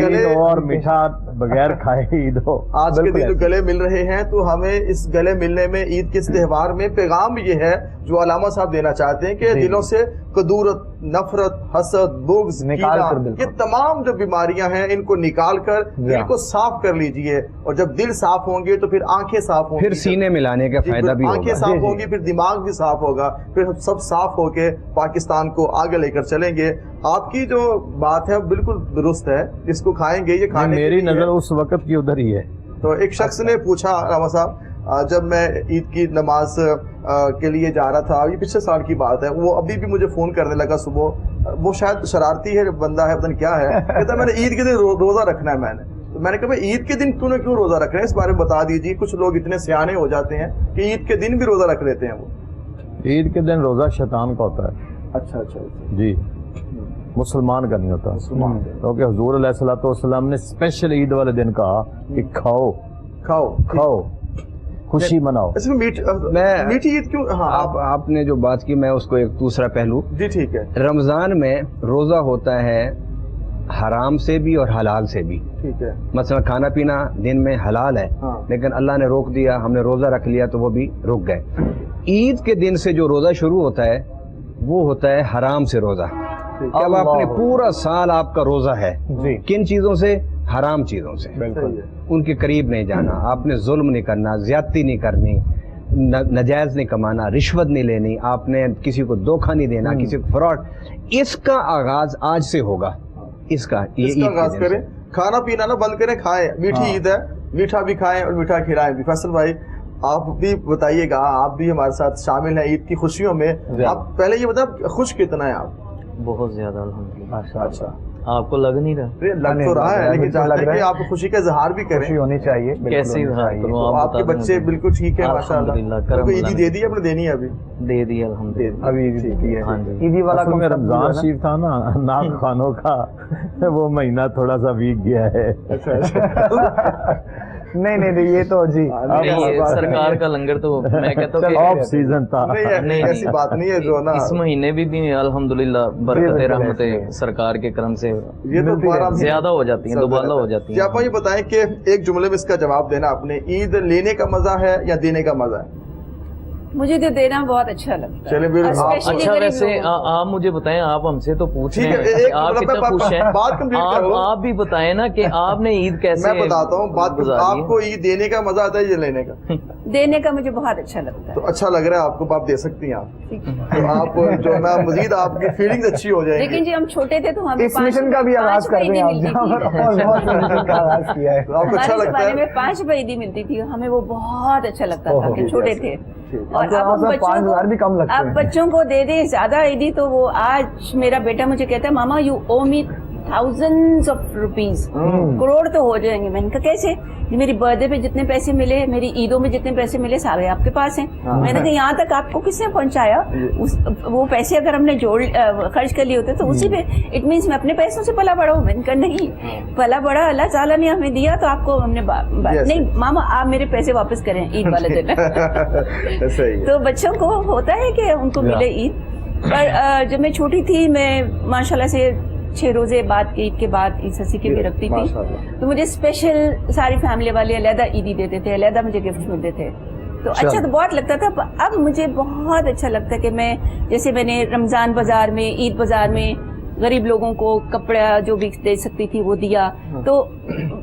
عید اور میٹھا بغیر کھائے عید ہو. آج کے دن جو گلے مل رہے ہیں تو ہمیں اس گلے ملنے میں، عید کے اس تہوار میں پیغام یہ ہے جو علامہ صاحب دینا چاہتے ہیں کہ دلوں سے کدورت، نفرت، حسد، بغض، کینہ، یہ تمام جو بیماریاں ہیں ان کو نکال کر دل کو صاف کر لیجئے. اور جب دل صاف ہوں گے تو پھر آنکھیں صاف ہوں گی، پھر سینے ملانے کا فائدہ بھی ہوگا. آنکھیں صاف ہوں گی، پھر دماغ بھی صاف ہوگا، پھر سب صاف ہو کے پاکستان کو آگے لے کر چلیں گے. آپ کی جو بات ہے بالکل درست ہے، جس کو کھائیں گے یہ کھانے میری نظر اس وقت کی ادھر ہی ہے. تو ایک شخص نے پوچھا علامہ صاحب، جب میں عید کی نماز کے لیے جا رہا تھا، یہ پچھلے سال کی بات ہے، وہ ابھی بھی مجھے فون کرنے لگا صبح. وہ شاید شرارتی ہے بندہ ہے، پتہ نہیں کیا ہے. کہتا ہے میں نے عید کے دن روزہ رکھنا ہے. میں نے کہا بھائی عید کے دن تو نے کیوں روزہ رکھ رہے ہیں، اس بارے میں بتا دیجیے. کچھ لوگ اتنے سیانے ہو جاتے ہیں کہ عید کے دن بھی روزہ رکھ لیتے ہیں. وہ عید کے دن روزہ شیطان کا ہوتا ہے. اچھا جی، مسلمان کا نہیں ہوتا. کیونکہ حضور علیہ الصلوۃ والسلام نے اسپیشل عید والے دن کہا کہ کھاؤ خوشی مناؤ. میٹھی عید کیوں؟ آپ نے جو بات کی، میں اس کو ایک دوسرا پہلو. جی ٹھیک ہے. رمضان میں روزہ ہوتا ہے حرام سے بھی اور حلال سے بھی. ٹھیک ہے. مثلا کھانا پینا دن میں حلال ہے، لیکن اللہ نے روک دیا، ہم نے روزہ رکھ لیا تو وہ بھی رک گئے. عید کے دن سے جو روزہ شروع ہوتا ہے وہ ہوتا ہے حرام سے روزہ. اب آپ نے پورا سال آپ کا روزہ ہے کن چیزوں سے؟ حرام چیزوں سے. ان کے قریب نہیں جانا، آپ نے ظلم نہیں کرنا، زیادتی نہیں کرنی، نجائز نہیں کمانا، رشوت نہیں لینی، آپ نے کسی کو دھوکہ نہیں دینا، کسی کو فراڈ. اس کا آغاز آج سے ہوگا. اس کا آغاز کریں، کھانا پینا نہ بند کریں، کھائیں. میٹھی عید ہے، میٹھا بھی کھائیں اور میٹھا کھلائیں بھی. فیصل بھائی آپ بھی بتائیے گا، آپ بھی ہمارے ساتھ شامل ہیں عید کی خوشیوں میں. آپ پہلے یہ بتائیں خوش کتنا ہے آپ؟ بہت زیادہ الحمدللہ. اچھا، آپ کو لگ نہیں رہا؟ لگ تو رہا ہے، لیکن چاہتے ہیں کہ آپ خوشی کا اظہار بھی کریں. خوشی ہونی چاہیے. کیسے اظہار کروں؟ آپ کے بچے بالکل ٹھیک ہیں ماشاءاللہ. عیدی دے دی آپ نے؟ دینی ہے ابھی؟ دے دی الحمدللہ. ابھی عیدی دی ہے. ہاں جی. عیدی والا رمضان شریف تھا نا، ناک خانوں کا وہ مہینہ تھوڑا سا ویک گیا ہے. نہیں یہ تو جی سرکار کا لنگر تو میں کہتا ہوں آف سیزن تھا. نہیں ایسی بات نہیں ہے جو نا اس مہینے بھی الحمدللہ برکت رحمتیں سرکار کے کرم سے یہ تو زیادہ ہو جاتی ہیں، دوبارہ ہو جاتی ہیں. آپ یہ بتائیں کہ ایک جملے میں اس کا جواب دینا آپ نے، عید لینے کا مزہ ہے یا دینے کا مزہ ہے؟ مجھے تو دینا بہت اچھا لگتا ہے. چلے اچھا ویسے آپ مجھے بتائیں، آپ ہم سے تو پوچھ رہے ہیں، آپ کتنا خوش ہیں، آپ بھی بتائیں نا کہ آپ نے عید کیسے. میں بتاتا ہوں بات. آپ کو عید دینے کا مزہ آتا ہے یا لینے کا؟ دینے کا مجھے بہت اچھا لگتا ہے. تو اچھا لگ رہا ہے آپ کو، آپ دے سکتی ہیں. آپ آپ جو ہے مزید آپ کی فیلنگز اچھی ہو جائیں گی. لیکن جی ہم چھوٹے تھے تو ہمیں اس مشن کا بھی آغاز کر دیں آپ. آپ کو اچھا لگتا ہے؟ میں 5 روپے عیدی ملتی تھی، ہمیں وہ بہت اچھا لگتا تھا کہ چھوٹے تھے. اور اب بچوں کو دے دیں زیادہ عیدی تو وہ آج میرا بیٹا مجھے کہتا ہے ماما you owe me thousands of rupees، crore تو ہو جائیں گے. میں نے کہا کیسے؟ میری برتھ ڈے پہ جتنے پیسے ملے، میری عیدوں میں جتنے پیسے ملے، سارے آپ کے پاس ہیں. میں نے کہا یہاں تک آپ کو کس نے پہنچایا؟ وہ پیسے اگر ہم نے خرچ کر لیے ہوتے تو اسی پہ اٹ مینس میں اپنے پیسوں سے پلا بڑا ہوں. میں نے کہا نہیں، پلا بڑا اللہ تعالیٰ نے ہمیں دیا تو آپ کو ہم نے نہیں ماما آپ میرے پیسے واپس کریں عید والے دن. تو بچوں کو ہوتا ہے کہ ان کو ملے عید. پر جب میں چھوٹی تھی، میں ماشاءاللہ سے 6 روزے بعد عید کے بعد عید سسی کے بھی رکھتی تھی، تو مجھے اسپیشل ساری فیملی والے علیحدہ عیدی دیتے تھے، علیحدہ مجھے گفٹ ملتے تھے. تو اچھا تو بہت لگتا تھا. اب مجھے بہت اچھا لگتا ہے کہ میں جیسے میں نے رمضان بازار میں، عید بازار میں غریب لوگوں کو کپڑا جو بھی دے سکتی تھی وہ دیا. تو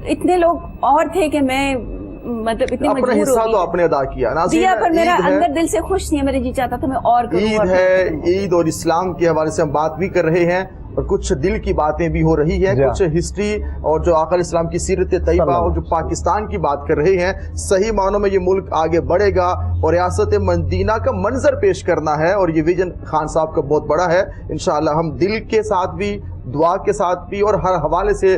اتنے لوگ اور تھے کہ میں مطلب اتنی مجبور ہو گئی. تو آپ نے ادا کیا دیا، پر میرا اندر دل سے خوش نہیں ہے. میرے جی چاہتا تھا میں اور کروں. عید ہے، عید اور اسلام کے حوالے سے ہم بات بھی کر رہے ہیں اور کچھ دل کی باتیں بھی ہو رہی ہیں، کچھ ہسٹری اور جو آقا علیہ السلام کی سیرت طیبہ اور جو پاکستان کی بات کر رہے ہیں. صحیح معنوں میں یہ ملک آگے بڑھے گا اور ریاست مدینہ کا منظر پیش کرنا ہے، اور یہ ویژن خان صاحب کا بہت بڑا ہے. انشاءاللہ ہم دل کے ساتھ بھی، دعا کے ساتھ بھی اور ہر حوالے سے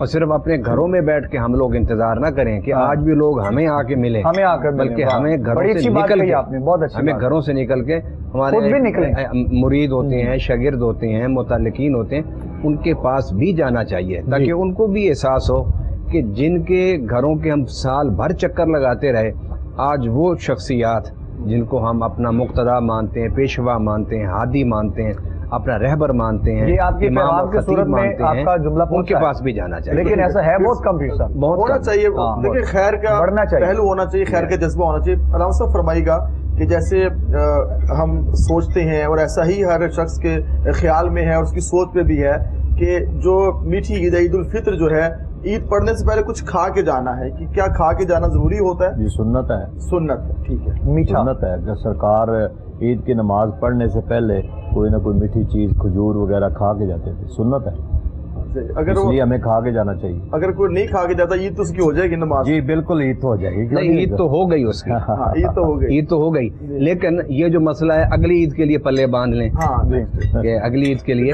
اور صرف اپنے گھروں میں بیٹھ کے ہم لوگ انتظار نہ کریں کہ آج بھی لوگ ہمیں آ کے ملیں، بلکہ ہمیں گھروں سے نکل کے ہمیں گھروں سے نکل کے ہمارے مرید ہوتے ہیں، شاگرد ہوتے ہیں، متعلقین ہوتے ہیں، ان کے پاس بھی جانا چاہیے تاکہ ان کو بھی احساس ہو کہ جن کے گھروں کے ہم سال بھر چکر لگاتے رہے، آج وہ شخصیات جن کو ہم اپنا مقتدا مانتے ہیں، پیشوا مانتے ہیں، ہادی مانتے ہیں، اپنا رہبر مانتے ہیں، یہ آپ کی پیغام کی صورت میں آپ کا جملہ ان کے پاس بھی جانا چاہیے، لیکن ایسا ہے بہت کم فیصد ہونا چاہیے۔ دیکھیں خیر کا پہلو ہونا چاہیے، خیر کا جذبہ ہونا چاہیے۔ علامہ صاحب فرمائیے گا کہ جیسے ہم سوچتے ہیں اور ایسا ہی ہر شخص کے خیال میں ہے اور اس کی سوچ پہ بھی ہے کہ جو میٹھی عید عید الفطر جو ہے، عید پڑھنے سے پہلے کچھ کھا کے جانا ہے، کہ کیا کھا کے جانا ضروری ہوتا ہے؟ جی سنت ہے، سنت ہے، ٹھیک ہے، میٹھا سنت ہے کہ سرکار عید کی نماز پڑھنے سے پہلے کوئی نہ کوئی میٹھی چیز کھجور وغیرہ کھا کے جاتے تھے، سنت ہے، اگر اس لیے ہمیں کھا کے جانا چاہیے۔ اگر کوئی نہیں کھا کے جاتا عید تو اس کی ہو جائے گی نماز؟ جی بالکل، عید تو ہو جائے گی، نہیں عید تو ہو گئی اس کی، عید تو ہو گئی، عید تو ہو گئی، لیکن یہ جو مسئلہ ہے اگلی عید کے لیے پلے باندھ لیں کہ اگلی عید کے لیے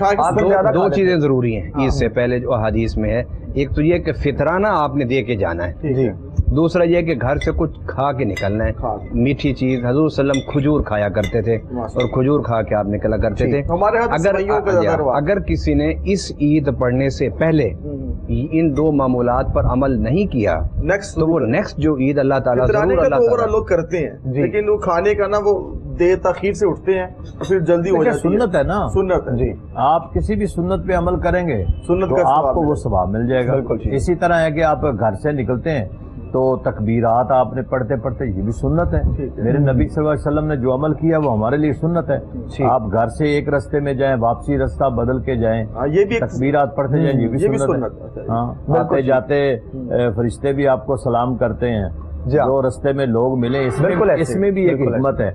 دو چیزیں ضروری ہیں عید سے پہلے جو حدیث میں ہے، ایک تو یہ کہ فطرانہ آپ نے دے کے جانا ہے، دوسرا یہ کہ گھر سے کچھ کھا کے نکلنا ہے، میٹھی چیز۔ حضور صلی اللہ علیہ وسلم کھجور کھایا کرتے تھے اور کھجور کھا کے آپ نکلا کرتے تھے۔ اگر کسی نے اس عید پڑھنے سے پہلے ان دو معمولات پر عمل نہیں کیا تو وہ نیکسٹ جو عید اللہ تعالیٰ لوگ کرتے ہیں، لیکن وہ کھانے کا نا وہ دیر تاخیر سے اٹھتے ہیں اور پھر جلدی ہو جاتی ہے۔ سنت ہے نا، سنت ہے، جی آپ کسی بھی سنت پہ عمل کریں گے سنت تو کا آپ کو وہ ثواب مل جائے گا۔ اسی طرح ہے کہ آپ گھر سے نکلتے ہیں تو تکبیرات آپ نے پڑھتے پڑھتے، یہ بھی سنت ہے۔ میرے نبی صلی اللہ علیہ وسلم نے جو عمل کیا وہ ہمارے لیے سنت ہے۔ آپ گھر سے ایک رستے میں جائیں، واپسی رستہ بدل کے جائیں، تکبیرات پڑھتے جائیں، یہ بھی سنت ہے۔ ہاں، آتے جاتے فرشتے بھی آپ کو سلام کرتے ہیں، جو رستے میں لوگ ملیں، اس میں بھی ایک حکمت ہے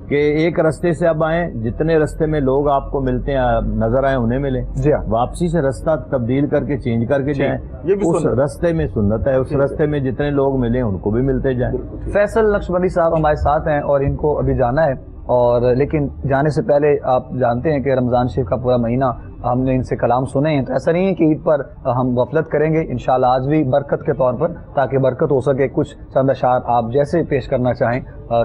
کہ ایک رستے سے اب آئیں، جتنے رستے میں لوگ آپ کو ملتے ہیں نظر آئیں انہیں ملیں، واپسی سے رستہ تبدیل کر کے چینج کر کے جائیں، اس رستے میں سنت ہے، اس رستے میں جتنے لوگ ملیں ان کو بھی ملتے جائیں۔ فیصل نقشبندی صاحب ہمارے ساتھ ہیں اور ان کو ابھی جانا ہے، اور لیکن جانے سے پہلے آپ جانتے ہیں کہ رمضان شریف کا پورا مہینہ ہم نے ان سے کلام سنے ہیں، تو ایسا نہیں ہے کہ عید پر ہم غفلت کریں گے، انشاءاللہ آج بھی برکت کے طور پر، تاکہ برکت ہو سکے، کچھ چند اشعار آپ جیسے پیش کرنا چاہیں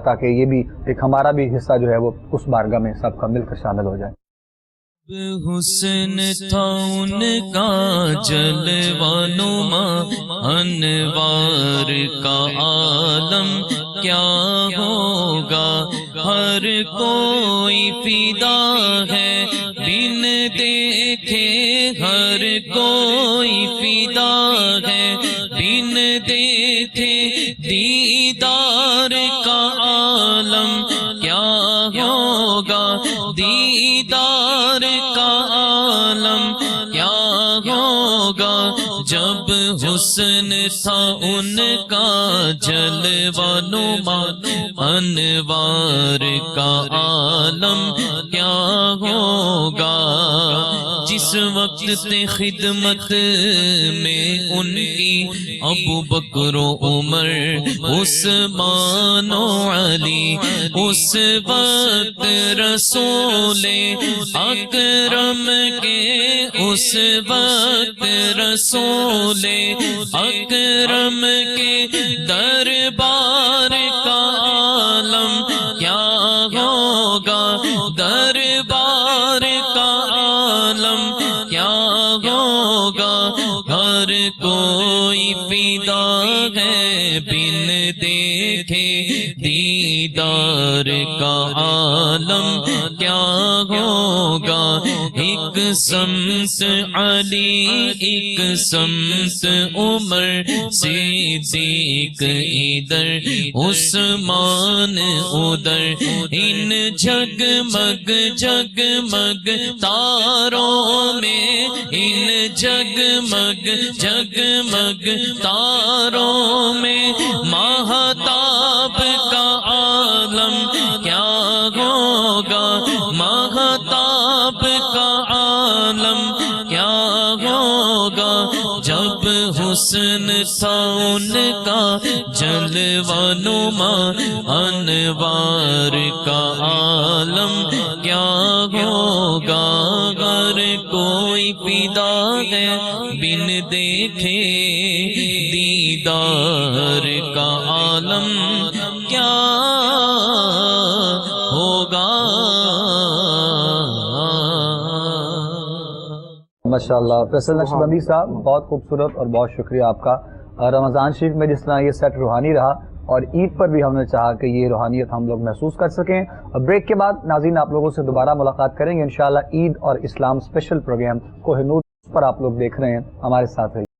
تاکہ یہ بھی ایک ہمارا بھی حصہ جو ہے وہ اس بارگاہ میں سب کا مل کر شامل ہو جائے۔ حسن تھا ان کا جلوہ نما، انوار کا عالم کیا ہوگا، ہر کوئی فدا ہے بن دیکھے، ہر کوئی فدا ہے بن دیکھے، دیدار کا عالم کیا ہوگا، دیدار کا عالم کیا ہوگا، جب حسن تھا ان کا جلوہ نما، انوار کا عالم کیا ہوگا، جس وقت خدمت میں ان کی ابو بکر و عمر، عثمان و علی، اس وقت رسول اکرم کے، اس وقت رسول اکرم کے دربار کا عالم کیا ہوگا، دربار کا عالم کیا ہوگا، ہر کوئی فدا ہے بن دیکھے، دیدار کا عالم کیا ہوگا، ایک سمت علی، ایک سمت عمر، صدیق ادھر، عثمان ادھر، ان جگمگ جگمگ تاروں میں، ان جگمگ جگمگ تاروں میں، ماہتاب کا عالم کیا ہوگا، ماہتاب کا عالم کیا ہوگا، جب حسن تھا ان کا جلوہ نما، انوار کا عالم کیا ہوگا، ہر کوئی کوئی فدا ہے بن دیکھے دیدار کا عالم کیا ہوگا. ماشاءاللہ فیصل نقشبندی صاحب، بہت خوبصورت اور بہت شکریہ آپ کا. رمضان شریف میں جس طرح یہ سیٹ روحانی رہا اور عید پر بھی ہم نے چاہا کہ یہ روحانیت ہم لوگ محسوس کر سکیں. بریک کے بعد ناظرین آپ لوگوں سے دوبارہ ملاقات کریں گے انشاءاللہ. عید اور اسلام اسپیشل پروگرام کوہ نور پر آپ لوگ دیکھ رہے ہیں، ہمارے ساتھ رہیے.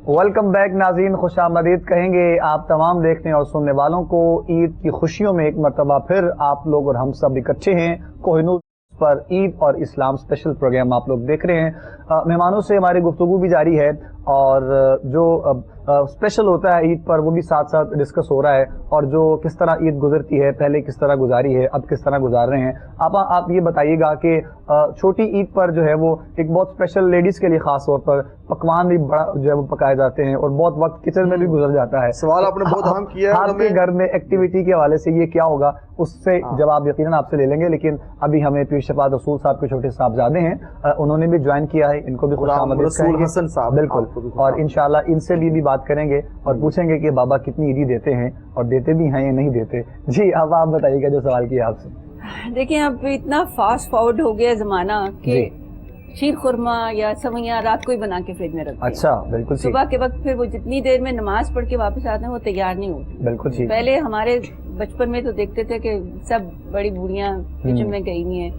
ویلکم بیک ناظرین، خوش آمدید کہیں گے آپ تمام دیکھنے اور سننے والوں کو. عید کی خوشیوں میں ایک مرتبہ پھر آپ لوگ اور ہم سب اکٹھے ہیں. کوہ نور پر عید اور اسلام اسپیشل پروگرام آپ لوگ دیکھ رہے ہیں. مہمانوں سے ہماری گفتگو بھی جاری ہے اور جو اسپیشل ہوتا ہے عید پر وہ بھی ساتھ ساتھ ڈسکس ہو رہا ہے، اور جو کس طرح عید گزرتی ہے، پہلے کس طرح گزاری ہے، اب کس طرح گزار رہے ہیں. آپ یہ بتائیے گا کہ چھوٹی عید پر جو ہے وہ ایک بہت اسپیشل لیڈیز کے لیے خاص طور پر پکوان بھی بڑا جو ہے وہ پکائے جاتے ہیں اور بہت وقت کچن میں بھی گزر جاتا ہے. سوال آپ نے بہت اہم کیا ہے. آپ کے گھر میں ایکٹیویٹی کے حوالے سے یہ کیا ہوگا، اس سے جواب یقیناً آپ سے لے لیں گے. لیکن ابھی ہمیں پیر شفاعت رسول صاحب کے چھوٹے صاحبزادے ہیں، انہوں نے بھی جوائن کیا ہے، ان کو بھی خوش آمدید کہیں گے. حسن صاحب بالکل، اور انشاءاللہ ان سے بھی بات کریں گے اور پوچھیں گے کہ بابا کتنی عیدی دیتے ہیں اور دیتے بھی ہیں یا نہیں دیتے. جی اب آپ بتائیے گا جو سوال کیا آپ سے. دیکھیں اب اتنا فاسٹ فارورڈ ہو گیا زمانہ کہ شیر خورما یا سویاں رات کو ہی بنا کے فریج میں رکھتے ہیں. اچھا بالکل. صبح کے وقت پھر وہ جتنی دیر میں نماز پڑھ کے واپس آتے ہیں وہ تیار نہیں ہوتی. بالکل. پہلے ہمارے بچپن میں تو دیکھتے تھے کہ سب بڑی بوڑھیاں کچن میں گئی ہوئی ہیں،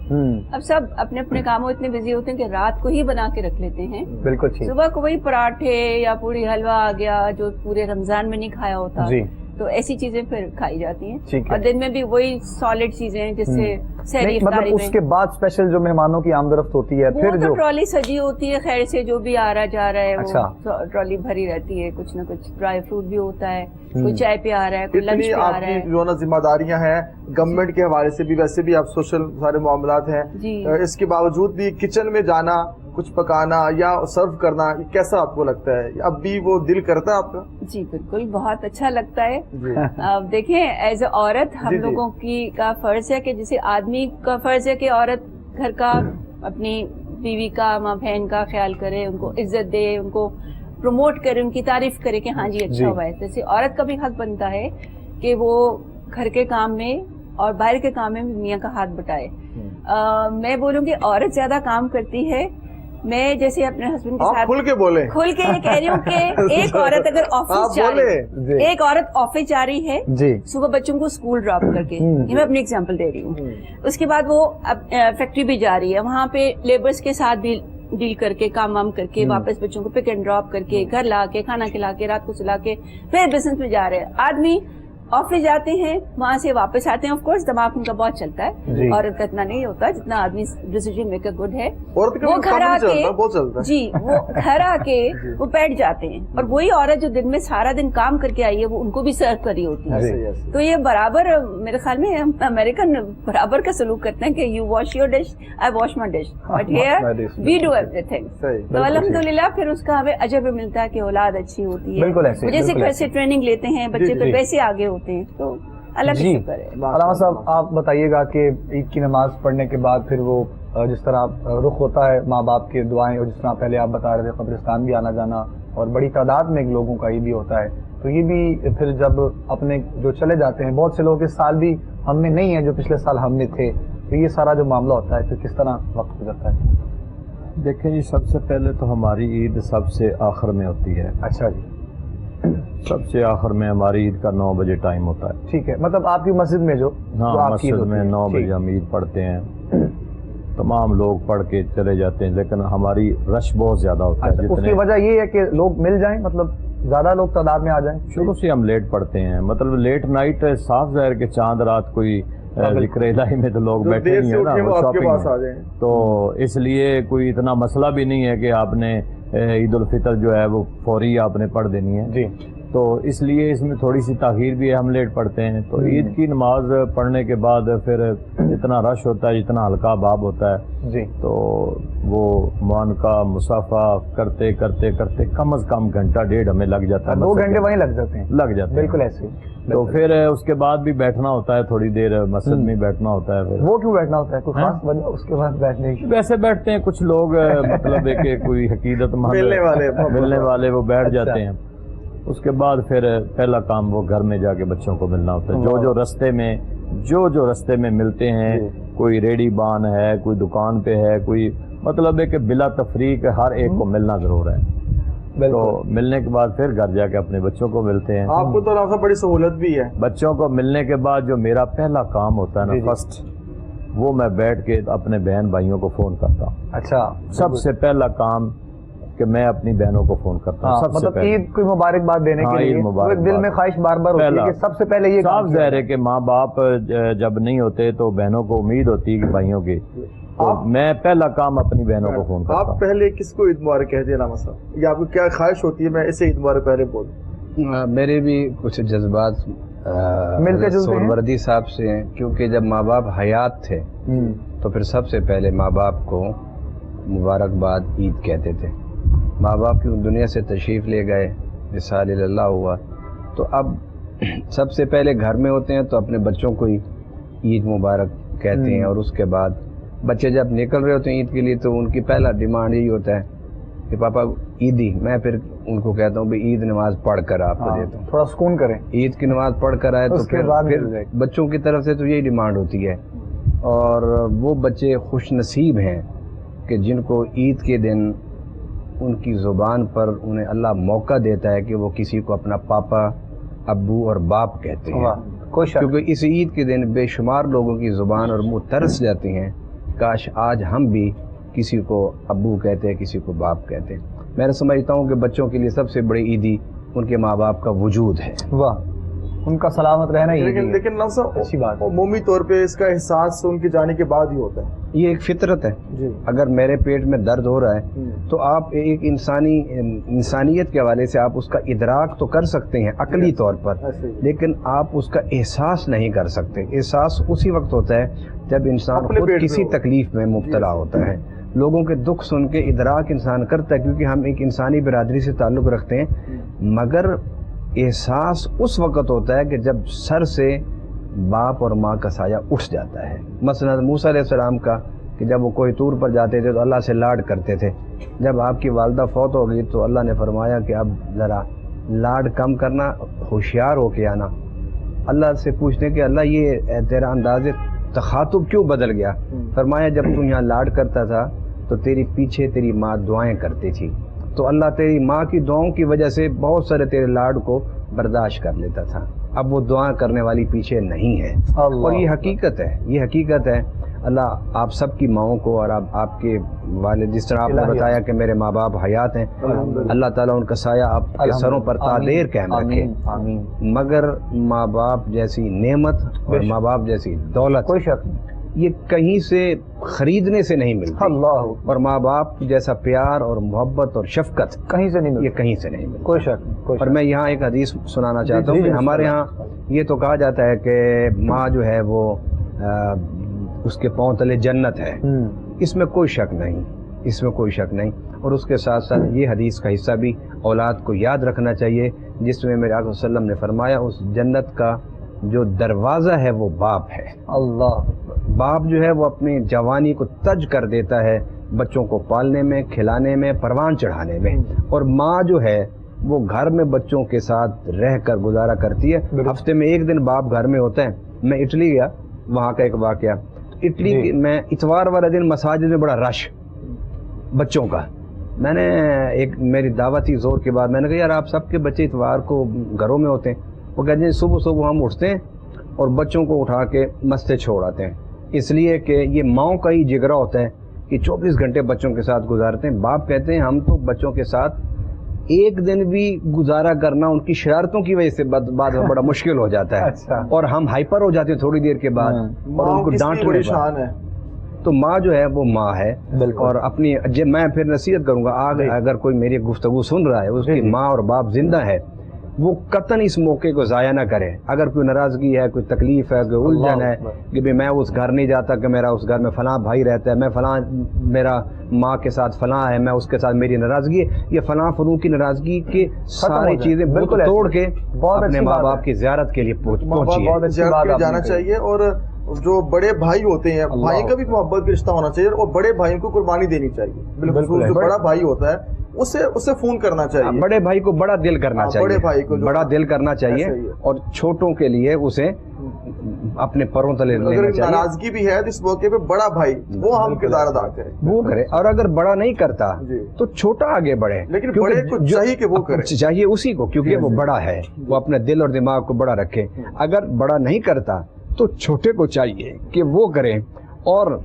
اب سب اپنے اپنے کاموں اتنے بزی ہوتے ہیں کہ رات کو ہی بنا کے رکھ لیتے ہیں. بالکل. صبح کو وہی پراٹھے یا پوری حلوہ آ گیا جو پورے رمضان میں نہیں کھایا ہوتا، تو ایسی چیزیں پھر کھائی جاتی ہیں. اور دن میں بھی وہی سالڈ چیزیں جس سے سحری افطاری میں. اس کے بعد اسپیشل جو مہمانوں کی آمد ہوتی ہے پھر جو ٹرالی سجی ہوتی ہے خیر سے، جو بھی آ رہا جا رہا ہے وہ ٹرالی بھری رہتی ہے، کچھ نہ کچھ ڈرائی فروٹ بھی ہوتا ہے، کوئی چائے پہ آ رہا ہے، کوئی لنچ پہ آ رہا ہے. جو نا ذمہ داریاں ہیں گورنمنٹ کے حوالے سے بھی، ویسے بھی آپ سوشل سارے معاملات ہیں، اس کے باوجود بھی کچن میں جانا، کچھ پکانا یا سرو کرنا، کیسا آپ کو لگتا ہے؟ اب بھی وہ دل کرتا ہے آپ کا؟ جی بالکل، بہت اچھا لگتا ہے. دیکھیں ایز اے عورت ہم لوگوں کا فرض ہے کہ جسے آدمی کا فرض ہے کہ عورت گھر کا، اپنی بیوی کا، ماں بہن کا خیال کرے، ان کو عزت دے، ان کو پروموٹ کرے، ان کی تعریف کرے کہ ہاں جی اچھا ہوا ہے. جیسے عورت کا بھی حق بنتا ہے کہ وہ گھر کے کام میں اور باہر کے کام میں میاں کا ہاتھ بٹائے. میں بولوں گی عورت زیادہ کام کرتی ہے. میں جیسے اپنے ہسبینڈ کے ساتھ کھل کے یہ کہہ رہی ہوں کہ ایک عورت اگر آفس جا رہی ہے، ایک عورت آفس جا رہی ہے صبح بچوں کو اسکول ڈراپ کر کے، یہ میں اپنی اگزامپل دے رہی ہوں، اس کے بعد وہ فیکٹری بھی جا رہی ہے، وہاں پہ لیبرز کے ساتھ بھی ڈیل کر کے، کام وام کر کے، واپس بچوں کو پک اینڈ ڈراپ کر کے، گھر لا کے، کھانا کھلا کے، رات کو سلا کے پھر بزنس میں جا رہے ہیں. آدمی آفس جاتے ہیں، وہاں سے واپس آتے ہیں، آف کورس دماغ ان کا بہت چلتا ہے، عورت کا اتنا نہیں ہوتا جتنا آدمی ڈیسیژن میکر گڈ ہے. وہ گھر آ کے وہ گھر آ کے وہ بیٹھ جاتے ہیں، اور وہی عورت جو دن میں سارا دن کام کر کے آئی ہے وہ ان کو بھی سرو کری ہوتی ہے. تو یہ برابر میرے خیال میں امریکن برابر کا سلوک کرتے ہیں کہ you wash your dish, I wash my dish, but here we do ایوری تھنگ. تو الحمدللہ پھر اس کا ہمیں اجر بھی ملتا ہے کہ اولاد اچھی ہوتی ہے. جیسے گھر سے ٹریننگ لیتے ہیں بچے تو ویسے آگے ہوتے ہیں، تو الگ شکر ہے. علامہ صاحب آپ بتائیے گا کہ عید کی نماز پڑھنے کے بعد پھر وہ جس طرح رخ ہوتا ہے ماں باپ کے دعائیں، اور جس طرح پہلے آپ بتا رہے تھے قبرستان بھی آنا جانا اور بڑی تعداد میں لوگوں کا یہ بھی ہوتا ہے، تو یہ بھی پھر جب اپنے جو چلے جاتے ہیں، بہت سے لوگ اس سال بھی ہم میں نہیں ہیں جو پچھلے سال ہم میں تھے، تو یہ سارا جو معاملہ ہوتا ہے پھر کس طرح وقت گزرتا ہے؟ دیکھیں جی، سب سے پہلے تو ہماری عید سب سے آخر میں ہوتی ہے. اچھا جی. سب سے آخر میں ہماری عید کا 9 بجے ٹائم ہوتا ہے. ٹھیک ہے، مطلب آپ کی مسجد میں جو مسجد میں 9 بجے ہم عید پڑھتے ہیں، تمام لوگ پڑھ کے چلے جاتے ہیں، لیکن ہماری رش بہت زیادہ ہوتا ہے. اس کی وجہ یہ ہے کہ لوگ مل جائیں، مطلب زیادہ لوگ تعداد میں آ جائیں. شروع سے ہم لیٹ پڑھتے ہیں، مطلب لیٹ نائٹ صاف ظاہر کہ چاند رات کوئی ذکر الہی میں تو لوگ بیٹھے نہیں ہیں نا، وہ شاپنگ، تو اس لیے کوئی اتنا مسئلہ بھی نہیں ہے کہ آپ نے عید الفطر جو ہے وہ فوری آپ نے پڑھ دینی ہے. جی. تو اس لیے اس میں تھوڑی سی تاخیر بھی ہے، ہم لیٹ پڑھتے ہیں. تو عید کی نماز پڑھنے کے بعد پھر اتنا رش ہوتا ہے، جتنا ہلکا باب ہوتا ہے جی، تو وہ معانقہ مصافہ کرتے کرتے کرتے کم از کم گھنٹہ ڈیڑھ ہمیں لگ جاتا ہے. 2 گھنٹے وہیں لگ جاتے ہیں. بالکل ایسے. تو پھر اس کے بعد بھی بیٹھنا ہوتا ہے، تھوڑی دیر مسجد میں بیٹھنا ہوتا ہے. پھر وہ کیوں بیٹھنا ہوتا ہے؟ کوئی خاص وجہ اس کے بعد بیٹھنے کی؟ ویسے بیٹھتے ہیں کچھ لوگ، مطلب ہے کہ کوئی حقیقت ملنے والے وہ بیٹھ جاتے ہیں. اس کے بعد پھر پہلا کام وہ گھر میں جا کے بچوں کو ملنا ہوتا ہے. جو رستے میں ملتے ہیں، کوئی ریڈی بان ہے، کوئی دکان پہ ہے، کوئی مطلب ہے کہ بلا تفریق ہر ایک کو ملنا ضرور ہے. تو ملنے کے بعد پھر گھر جا کے اپنے بچوں کو ملتے ہیں. آپ کو تو آپ بڑی سہولت بھی ہے. بچوں کو ملنے کے بعد جو میرا پہلا کام ہوتا ہے نا فرسٹ، وہ میں بیٹھ کے اپنے بہن بھائیوں کو فون کرتا ہوں. اچھا، سب سے پہلا کام کہ میں اپنی بہنوں کو فون کرتا ہوں. سب سے مطلب عید کی مبارکباد دینے کے لیے دل میں خواہش بار بار ہوتی ہے کہ سب سے پہلے یہ صاف ظاہر ہے کہ ماں باپ جب نہیں ہوتے تو بہنوں کو امید ہوتی ہے کہ بھائیوں کی، تو میں پہلا کام اپنی بہنوں کو فون کرتا ہوں. آپ پہلے کس کو عید مبارک کہتے ہیں علامہ صاحب، یا آپ کو کیا خواہش ہوتی ہے میں اسے عید مبارک پہلے بولوں؟ میرے بھی کچھ جذبات سہروردی صاحب سے ہیں، کیونکہ جب ماں باپ حیات تھے تو پھر سب سے پہلے ماں باپ کو مبارکباد عید کہتے تھے. ماں باپ کی دنیا سے تشریف لے گئے، وصال اللہ ہوا، تو اب سب سے پہلے گھر میں ہوتے ہیں تو اپنے بچوں کو ہی عید مبارک کہتے ہیں. اور اس کے بعد بچے جب نکل رہے ہوتے ہیں عید کے لیے تو ان کی پہلا ڈیمانڈ یہی ہوتا ہے کہ پاپا عیدی. میں پھر ان کو کہتا ہوں بھائی عید نماز پڑھ کر آپ کو دیتا ہوں، تھوڑا سکون کریں. عید کی نماز پڑھ کر آئے تو پھر بچوں کی طرف سے تو یہی ڈیمانڈ ہوتی ہے. اور وہ بچے خوش نصیب ہیں کہ جن کو عید کے دن ان کی زبان پر انہیں اللہ موقع دیتا ہے کہ وہ کسی کو اپنا پاپا، ابو اور باپ کہتے ہیں. کیونکہ اس عید کے دن بے شمار لوگوں کی زبان اور منہ ترس جاتی ہیں، کاش آج ہم بھی کسی کو ابو کہتے ہیں، کسی کو باپ کہتے ہیں. میں سمجھتا ہوں کہ بچوں کے لیے سب سے بڑی عیدی ان کے ماں باپ کا وجود ہے. واہ، ان کا سلامت رہنا ہی. لیکن اچھی بات، عمومی طور پہ اس کا احساس ان کے جانے کے بعد ہی ہوتا ہے. یہ ایک فطرت ہے. اگر میرے پیٹ میں درد ہو رہا ہے تو آپ ایک انسانیت کے حوالے سے آپ اس کا ادراک تو کر سکتے ہیں عقلی طور پر، لیکن آپ اس کا احساس نہیں کر سکتے. احساس اسی وقت ہوتا ہے جب انسان خود کسی تکلیف میں مبتلا ہوتا ہے. لوگوں کے دکھ سن کے ادراک انسان کرتا ہے، کیونکہ ہم ایک انسانی برادری سے تعلق رکھتے ہیں. مگر احساس اس وقت ہوتا ہے کہ جب سر سے باپ اور ماں کا سایہ اٹھ جاتا ہے. مثلا موسیٰ علیہ السلام کا کہ جب وہ کوہ طور پر جاتے تھے تو اللہ سے لاڈ کرتے تھے. جب آپ کی والدہ فوت ہو گئی تو اللہ نے فرمایا کہ اب ذرا لاڈ کم کرنا، ہوشیار ہو کے آنا. اللہ سے پوچھتے کہ اللہ یہ تیرا انداز تخاطب کیوں بدل گیا؟ فرمایا جب تم یہاں لاڈ کرتا تھا تو تیری پیچھے تیری ماں دعائیں کرتی تھی، تو اللہ تیری ماں کی دعاؤں کی وجہ سے بہت سارے تیرے لاڈ کو برداشت کر لیتا تھا. اب وہ دعا کرنے والی پیچھے نہیں ہے. اور یہ حقیقت ہے، یہ حقیقت ہے. اللہ آپ سب کی ماؤں کو اور آپ کے والد، جس طرح آپ نے بتایا کہ میرے ماں باپ حیات ہیں، اللہ تعالیٰ ان کا سایہ آپ کے سروں پر تادیر قائم رکھے. مگر ماں باپ جیسی نعمت اور ماں باپ جیسی دولت کوئی شک نہیں، یہ کہیں سے خریدنے سے نہیں ملتی. اللہ، اور ماں باپ جیسا پیار اور محبت اور شفقت کہیں سے نہیں ملتی، یہ کہیں سے نہیں ملتی. کوئی شک نہیں. اور میں یہاں ایک حدیث سنانا چاہتا ہوں کہ ہمارے ہاں یہ تو کہا جاتا ہے کہ ماں جو ہے وہ اس کے پاؤں تلے جنت ہے. اس میں کوئی شک نہیں، اس میں کوئی شک نہیں. اور اس کے ساتھ ساتھ یہ حدیث کا حصہ بھی اولاد کو یاد رکھنا چاہیے، جس میں میرے آقا صلی اللہ علیہ وسلم نے فرمایا اس جنت کا جو دروازہ ہے وہ باپ ہے. اللہ، باپ جو ہے وہ اپنی جوانی کو تج کر دیتا ہے بچوں کو پالنے میں، کھلانے میں، پروان چڑھانے میں. اور ماں جو ہے وہ گھر میں بچوں کے ساتھ رہ کر گزارا کرتی ہے. ہفتے میں ایک دن باپ گھر میں ہوتا ہے. میں اٹلی گیا، وہاں کا ایک واقعہ، اٹلی میں اتوار والا دن مساجد میں بڑا رش بچوں کا. میں نے ایک میری دعوت تھی زور کے بعد، میں نے کہا یار آپ سب کے بچے اتوار کو گھروں میں ہوتے ہیں. وہ کہتے ہیں صبح صبح ہم اٹھتے ہیں اور بچوں کو اٹھا کے مسجد چھوڑ آتے ہیں، اس لیے کہ یہ ماؤں کا ہی جگرا ہوتا ہے کہ 24 گھنٹے بچوں کے ساتھ گزارتے ہیں. باپ کہتے ہیں ہم تو بچوں کے ساتھ ایک دن بھی گزارا کرنا ان کی شرارتوں کی وجہ سے بعد میں بڑا مشکل ہو جاتا ہے. اور ہم ہائپر ہو جاتے ہیں تھوڑی دیر کے بعد، اور ان کو ڈانٹنے شان ہے. تو ماں جو ہے وہ ماں ہے. اور اپنی میں پھر نصیحت کروں گا، اگر کوئی میری گفتگو سن رہا ہے اس کی ماں اور باپ زندہ ہے، وہ قطعاً اس موقع کو ضائع نہ کرے. اگر کوئی ناراضگی ہے, کوئی تکلیف ہے, کوئی الجھن ہے کہ بھی میں اس گھر نہیں جاتا کہ میرا اس گھر میں فلاں بھائی رہتا ہے, میں فلاں میرا ماں کے ساتھ فلاں ہے, میں اس کے ساتھ میری ناراضگی ہے, یہ فلاں فلوں کی ناراضگی کے ساری چیزیں بالکل توڑ کے اپنے ماں باپ کی زیارت کے لیے پہنچیے. جانا چاہیے. اور جو بڑے بھائی ہوتے ہیں, بھائی کا بھی محبت کا رشتہ ہونا چاہیے, اور بڑے بھائیوں کو قربانی دینی چاہیے. بالکل جو بڑا بھائی ہوتا ہے اسے فون کرنا چاہیے. بڑے بھائی کو بڑا دل کرنا چاہیے, بڑے بھائی کو بڑا دل کرنا چاہیے, اور چھوٹوں کے لیے اسے اپنے پروں تلے لینا چاہیے. ناراضگی بھی ہے اس موقع پہ بڑا بھائی وہ ہم کردار ادا کرے, وہ کرے. اور اگر بڑا نہیں کرتا تو چھوٹا آگے بڑھے, لیکن بڑے کو چاہیے کہ وہ کرے, چاہیے اسی کو, کیونکہ وہ بڑا ہے, وہ اپنے دل اور دماغ کو بڑا رکھے. اگر بڑا نہیں کرتا تو چھوٹے کو چاہیے کہ وہ کرے. اور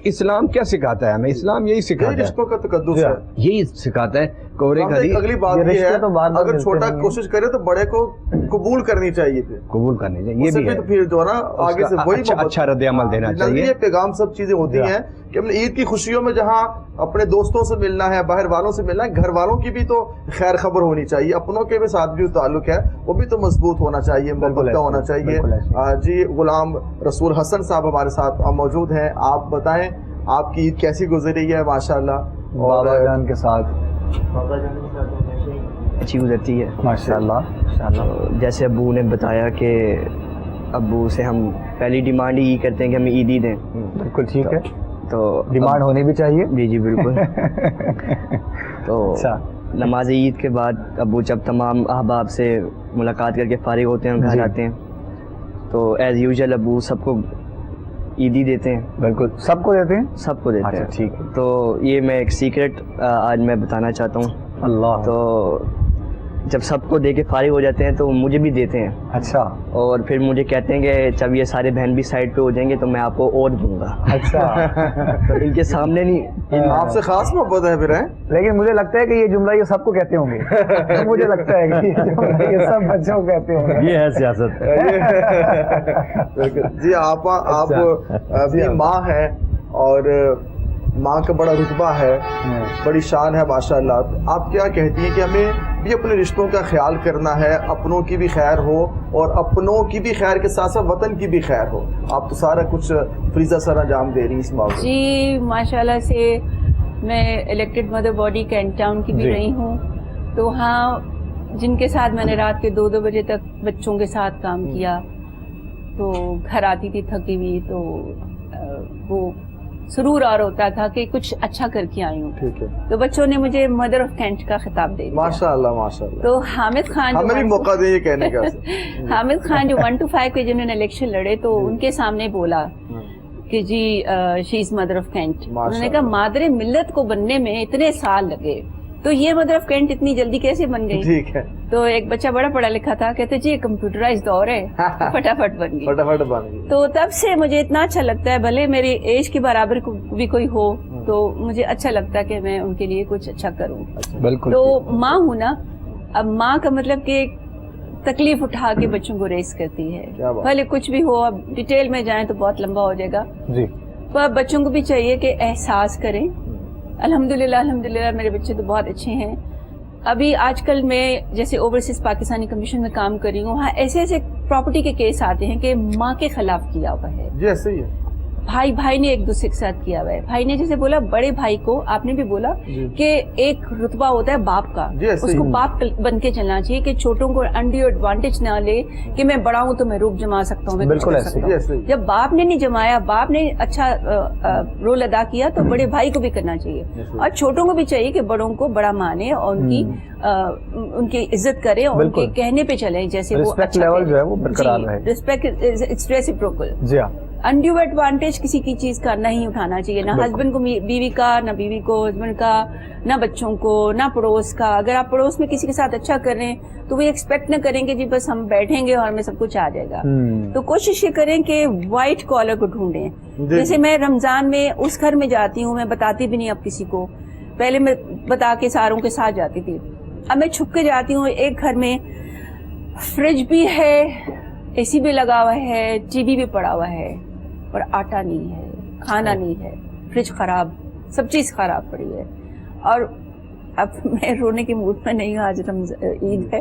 اسلام کیا سکھاتا ہے ہمیں؟ اسلام یہی سکھاتا ہے, رشتوں کا تقدس ہے, یہی سکھاتا ہے. اگلی بات یہ ہے اگر چھوٹا کوشش کرے تو بڑے کو قبول کرنی چاہیے, قبول کرنی چاہیے. یہ بھی ہے, پھر جو ہے نا آگے سے وہی اچھا رد عمل دینا چاہیے. یہ پیغام سب چیزیں ہوتی ہیں کہ ہم نے عید کی خوشیوں میں جہاں اپنے دوستوں سے ملنا ہے, باہر والوں سے ملنا ہے, گھر والوں کی بھی تو خیر خبر ہونی چاہیے, اپنوں کے بھی ساتھ جو تعلق ہے وہ بھی تو مضبوط ہونا چاہیے, محبت کا ہونا چاہیے. جی غلام رسول حسن صاحب ہمارے ساتھ موجود ہیں. آپ بتائیں آپ کی عید کیسی گزری ہے؟ ماشاءاللہ بابا جان کے ساتھ اچھی گزرتی ہے ماشاءاللہ. جیسے ابو نے بتایا کہ ابو سے ہم پہلی ڈیمانڈ ہی کرتے ہیں کہ ہمیں عیدی دیں. بالکل ٹھیک ہے, تو ڈیمانڈ ہونی بھی چاہیے. جی بالکل. تو نماز عید کے بعد ابو جب تمام احباب سے ملاقات کر کے فارغ ہوتے ہیں, گھر آتے ہیں, تو ایز یوزول ابو سب کو عیدی دیتے ہیں. بالکل سب کو دیتے ہیں, سب کو دیتے ہیں. ٹھیک ہے. تو یہ میں ایک سیکرٹ آج میں بتانا چاہتا ہوں. اللہ. تو جب سب کو دے کے فارغ ہو جاتے ہیں تو مجھے بھی دیتے ہیں. اچھا. اور پھر مجھے کہتے ہیں کہ جب یہ سارے بہن بھی سائڈ پہ ہو جائیں گے تو میں آپ کو اور دوں گا. اچھا. تو ان کے سامنے نہیں, آپ سے خاص محبت ہے پھر. لیکن مجھے لگتا ہے کہ یہ جملہ یہ سب کو کہتے ہوں گے. مجھے لگتا ہے کہ یہ سب بچوں کو کہتے ہوں گے. یہ ہے سیاست. جی آپ بھی ماں ہے اور ماں کا بڑا رتبہ ہے, بڑی شان ہے ماشاءاللہ. آپ کیا کہتی ہیں کہ ہمیں بھی اپنے رشتوں کا خیال کرنا ہے, اپنوں کی بھی خیر ہو اور اپنوں کی بھی خیر کے ساتھ ساتھ وطن کی بھی خیر ہو؟ آپ تو سارا کچھ فریضہ سر انجام دے رہی اس موقع. جی ماشاءاللہ سے میں elected mother body cantt town کی بھی رہی ہوں, تو وہاں جن کے ساتھ میں نے رات کے 2 بجے تک بچوں کے ساتھ کام کیا, تو گھر آتی تھی تھکی ہوئی, تو وہ سرور اور ہوتا تھا کہ کچھ اچھا کر کے آئی ہوں. ٹھیک ہے. تو بچوں نے مجھے مدر آف کینٹ کا خطاب دے دیا. ماشاءاللہ ماشاءاللہ. تو حامد خان, ہمیں بھی موقع دیں یہ کہنے کا. حامد خان جو 1 to 5 کے جنہوں نے الیکشن لڑے, تو ان کے سامنے بولا کہ جی شی از مدر آف کینٹ. انہوں نے کہا مادر ملت کو بننے میں اتنے سال لگے, تو یہ مدر آف کینٹ اتنی جلدی کیسے بن گئی؟ ٹھیک ہے. تو ایک بچہ بڑا پڑھا لکھا تھا, کہتے جی کمپیوٹرائز دور ہے, فٹافٹ بن گئی. فٹافٹ بن گئی. تو تب سے مجھے اتنا اچھا لگتا ہے, بھلے میری ایج کے برابر بھی کوئی ہو, تو مجھے اچھا لگتا ہے کہ میں ان کے لیے کچھ اچھا کروں. بالکل. تو ماں ہوں نا, اب ماں کا مطلب کہ تکلیف اٹھا کے بچوں کو ریس کرتی ہے, بھلے کچھ بھی ہو. اب ڈیٹیل میں جائیں تو بہت لمبا ہو جائے گا. جی. پر بچوں کو بھی چاہیے کہ احساس کریں. الحمدللہ میرے بچے تو بہت اچھے ہیں. ابھی آج کل میں جیسے اوورسیز پاکستانی کمیشن میں کام کر رہی ہوں, وہاں ایسے ایسے پراپرٹی کے کیس آتے ہیں کہ ماں کے خلاف کیا ہوا ہے. جی ایسے ہی ہے. بھائی نے ایک دوسرے کے ساتھ کیا ہوا ہے. بھائی نے جیسے بولا بڑے بھائی کو, آپ نے بھی بولا کہ ایک رتبہ ہوتا ہے باپ کا, اس کو باپ بن کے چلنا چاہیے کہ چھوٹوں کو انڈیو ایڈوانٹیج نہ لے کہ میں بڑا ہوں تو میں روپ جما سکتا ہوں, میں کچھ کر سکتا ہوں. جب باپ نے نہیں جمایا, باپ نے اچھا رول ادا کیا, تو بڑے بھائی کو بھی کرنا چاہیے. اور چھوٹوں کو بھی چاہیے کہ بڑوں کو بڑا مانے اور ان کی عزت کرے اور ان کے کہنے پہ چلیں, جیسے وہ ریسپیکٹ اٹس ریسیپروکل. جی ہاں. انڈیو ایڈوانٹیج کسی کی چیز کا نہیں اٹھانا چاہیے, نہ ہسبینڈ کو بیوی کا, نہ بیوی کو ہسبینڈ کا, نہ بچوں کو, نہ پڑوس کا. اگر آپ پڑوس میں کسی کے ساتھ اچھا کر رہے ہیں تو وہ ایکسپیکٹ نہ کریں کہ جی بس ہم بیٹھیں گے اور ہمیں سب کچھ آ جائے گا. تو کوشش یہ کریں کہ وائٹ کالر کو ڈھونڈیں. جیسے میں رمضان میں اس گھر میں جاتی ہوں, میں بتاتی بھی نہیں اب کسی کو, پہلے میں بتا کے ساروں کے ساتھ جاتی تھی, اب میں چھپ کے جاتی ہوں. ایک گھر میں فریج بھی ہے, اے سی بھی لگا ہوا ہے, ٹی وی بھی پڑا ہوا ہے, اور آٹا نہیں ہے, کھانا نہیں ہے, فریج خراب, سب چیز خراب پڑی ہے. اور اب میں رونے کے موڈ میں نہیں ہوں, آج عید ہے,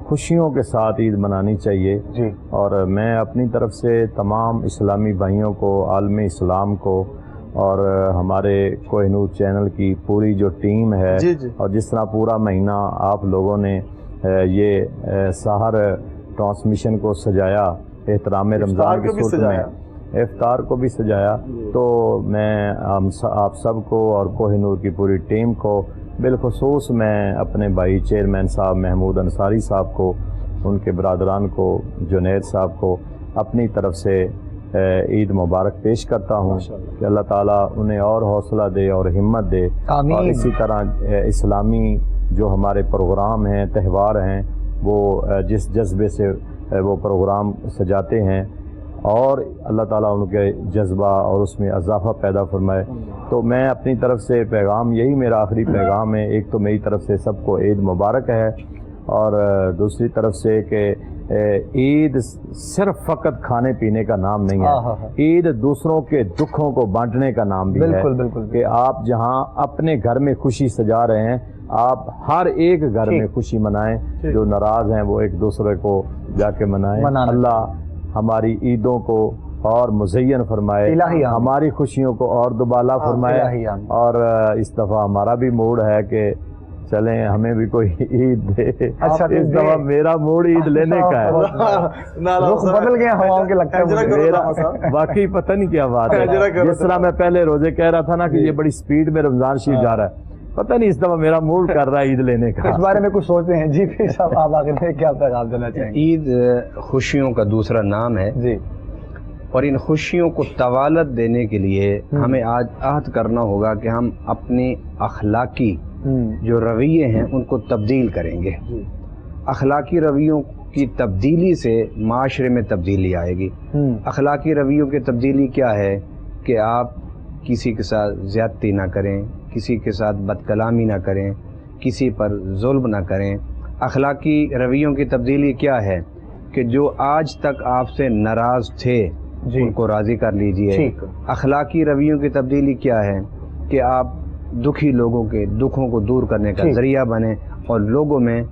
خوشیوں کے ساتھ عید منانی چاہیے جی. اور میں اپنی طرف سے تمام اسلامی بھائیوں کو، عالم اسلام کو اور ہمارے کوہ نور چینل کی پوری جو ٹیم ہے جی جی. اور جس طرح پورا مہینہ آپ لوگوں نے یہ سحر ٹرانسمیشن کو سجایا، احترام رمضان کی صورت میں افطار کو بھی سجایا، تو میں آپ سب کو اور کوہ نور کی پوری ٹیم کو، بالخصوص میں اپنے بھائی چیئرمین صاحب محمود انصاری صاحب کو، ان کے برادران کو، جنید صاحب کو اپنی طرف سے عید مبارک پیش کرتا ہوں کہ اللہ تعالیٰ انہیں اور حوصلہ دے اور ہمت دے. اور اسی طرح اسلامی جو ہمارے پروگرام ہیں، تہوار ہیں، وہ جس جذبے سے وہ پروگرام سجاتے ہیں اور اللہ تعالیٰ ان کے جذبہ اور اس میں اضافہ پیدا فرمائے. تو میں اپنی طرف سے پیغام، یہی میرا آخری پیغام ہے. ایک تو میری طرف سے سب کو عید مبارک ہے، اور دوسری طرف سے کہ عید صرف فقط کھانے پینے کا نام نہیں ہے، عید دوسروں کے دکھوں کو بانٹنے کا نام بھی ہے. بالکل. کہ آپ جہاں اپنے گھر میں خوشی سجا رہے ہیں، آپ ہر ایک گھر میں خوشی منائیں. جو ناراض ہیں وہ ایک دوسرے کو جا کے منائیں. اللہ ہماری عیدوں کو اور مزین فرمائے، ہماری خوشیوں کو اور دوبالا فرمائے. اور اس دفعہ ہمارا بھی موڈ ہے کہ چلیں ہمیں بھی کوئی عید دے. اس دفعہ میرا موڈ عید لینے کا ہے. رخ بدل گیا ہواؤں کے، لگتا ہے میرا واقعی پتہ نہیں کیا بات ہے. جس طرح میں پہلے روزے کہہ رہا تھا نا کہ یہ بڑی سپیڈ میں رمضان شریف جا رہا ہے، پتہ نہیں اس دفعہ میرا موڈ کر رہا ہے عید لینے کا. اس بارے میں کچھ سوچتے ہیں؟ جی پھر صاحب آپ آخر میں کیا پیغام دینا چاہیں گے؟ عید خوشیوں کا دوسرا نام ہے جی، اور ان خوشیوں کو طوالت دینے کے لیے ہمیں آج عہد کرنا ہوگا کہ ہم اپنے اخلاقی جو رویے ہیں ان کو تبدیل کریں گے. اخلاقی رویوں کی تبدیلی سے معاشرے میں تبدیلی آئے گی. اخلاقی رویوں کی تبدیلی کیا ہے کہ آپ کسی کے ساتھ زیادتی نہ کریں، کسی کے ساتھ بد کلامی نہ کریں، کسی پر ظلم نہ کریں. اخلاقی رویوں کی تبدیلی کیا ہے کہ جو آج تک آپ سے ناراض تھے ان کو راضی کر لیجئے. اخلاقی رویوں کی تبدیلی کیا ہے کہ آپ دکھی لوگوں کے دکھوں کو دور کرنے کا ذریعہ بنیں اور لوگوں میں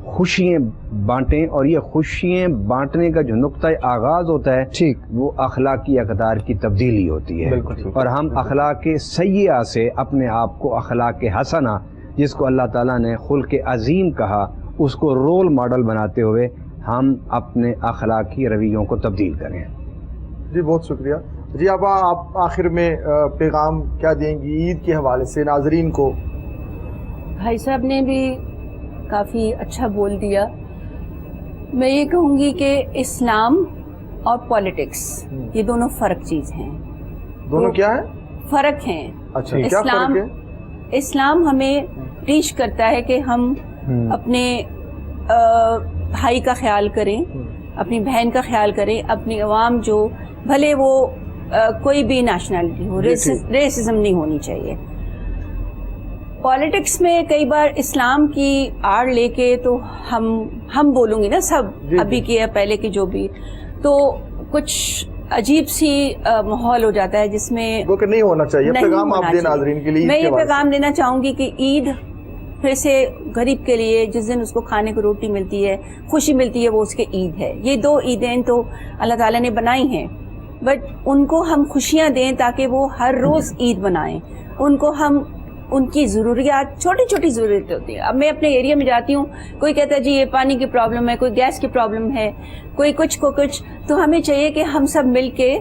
خوشیاں بانٹیں. اور یہ خوشیاں بانٹنے کا جو نقطۂ آغاز ہوتا ہے وہ اخلاقی اقدار کی تبدیلی ہوتی ہے. اور ہم اخلاق سیئہ سے اپنے آپ کو اخلاق حسنہ، جس کو اللہ تعالیٰ نے خلق عظیم کہا، اس کو رول ماڈل بناتے ہوئے ہم اپنے اخلاقی رویوں کو تبدیل کریں. جی بہت شکریہ. جی آپ آخر میں پیغام کیا دیں گی عید کے حوالے سے ناظرین کو؟ بھائی صاحب نے بھی کافی اچھا بول دیا. میں یہ کہوں گی کہ اسلام اور پالیٹکس یہ دونوں فرق چیز ہیں. دونوں کیا ہیں؟ فرق ہیں. اچھا کیا فرق ہے؟ اسلام ہمیں ٹیچ کرتا ہے کہ ہم اپنے بھائی کا خیال کریں، اپنی بہن کا خیال کریں، اپنی عوام جو بھلے وہ کوئی بھی نیشنلٹی ہو، ریسزم نہیں ہونی چاہیے. پالیٹکس میں کئی بار اسلام کی آڑ لے کے تو ہم بولوں گی نا سب ابھی کی ہے پہلے کی جو بھی، تو کچھ عجیب سی ماحول ہو جاتا ہے جس میں وہ کہ نہیں ہونا چاہیے. پیغام آپ دیں ناظرین کے لیے. میں یہ پیغام دینا چاہوں گی کہ عید پھر سے غریب کے لیے جس دن اس کو کھانے کو روٹی ملتی ہے، خوشی ملتی ہے، وہ اس کے عید ہے. یہ دو عیدیں تو اللہ تعالیٰ نے بنائی ہیں، بٹ ان کو ہم خوشیاں دیں تاکہ وہ ہر روز عید بنائیں. ان کو ہم ان کی ضروریات، چھوٹی چھوٹی ضرورتیں ہوتی ہیں. اب میں اپنے ایریا میں جاتی ہوں، کوئی کہتا ہے جی یہ پانی کی پرابلم ہے، کوئی گیس کی پرابلم ہے، کوئی کچھ کو کچھ. تو ہمیں چاہیے کہ ہم سب مل کے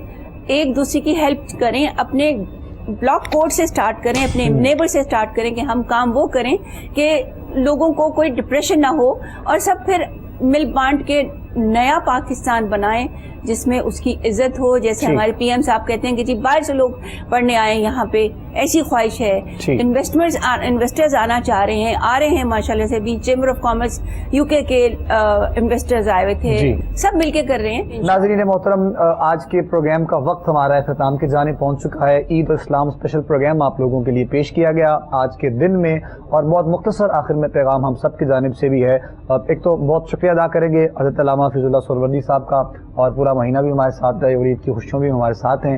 ایک دوسرے کی ہیلپ کریں. اپنے بلاک کوڈ سے سٹارٹ کریں، اپنے نیبر سے سٹارٹ کریں کہ ہم کام وہ کریں کہ لوگوں کو کوئی ڈپریشن نہ ہو، اور سب پھر مل بانٹ کے نیا پاکستان بنائیں جس میں اس کی عزت ہو. جیسے ہمارے پی ایم صاحب کہتے ہیں کہ جی باہر سے لوگ پڑھنے آئے ہیں یہاں پہ، ایسی خواہش ہے. انویسٹرز آنا چاہ رہے ہیں، آ رہے ہیں ماشاءاللہ سے بھی. چیمبر آف کامرس یو کے انویسٹرز آئے ہوئے تھے، سب مل کے کر رہے ہیں. ناظرین محترم، آج کے پروگرام کا وقت ہمارا اختتام کی جانب پہنچ چکا ہے. عید اسلام اسپیشل پروگرام آپ لوگوں کے لیے پیش کیا گیا آج کے دن میں، اور بہت مختصر آخر میں پیغام ہم سب کی جانب سے بھی ہے. ایک تو بہت شکریہ ادا کریں گے حضرت علامہ حفیظ اللہ سہروردی صاحب کا، اور پورا مہینہ بھی ہمارے ساتھ رہے اور عید کی خوشیوں بھی ہمارے ساتھ ہیں.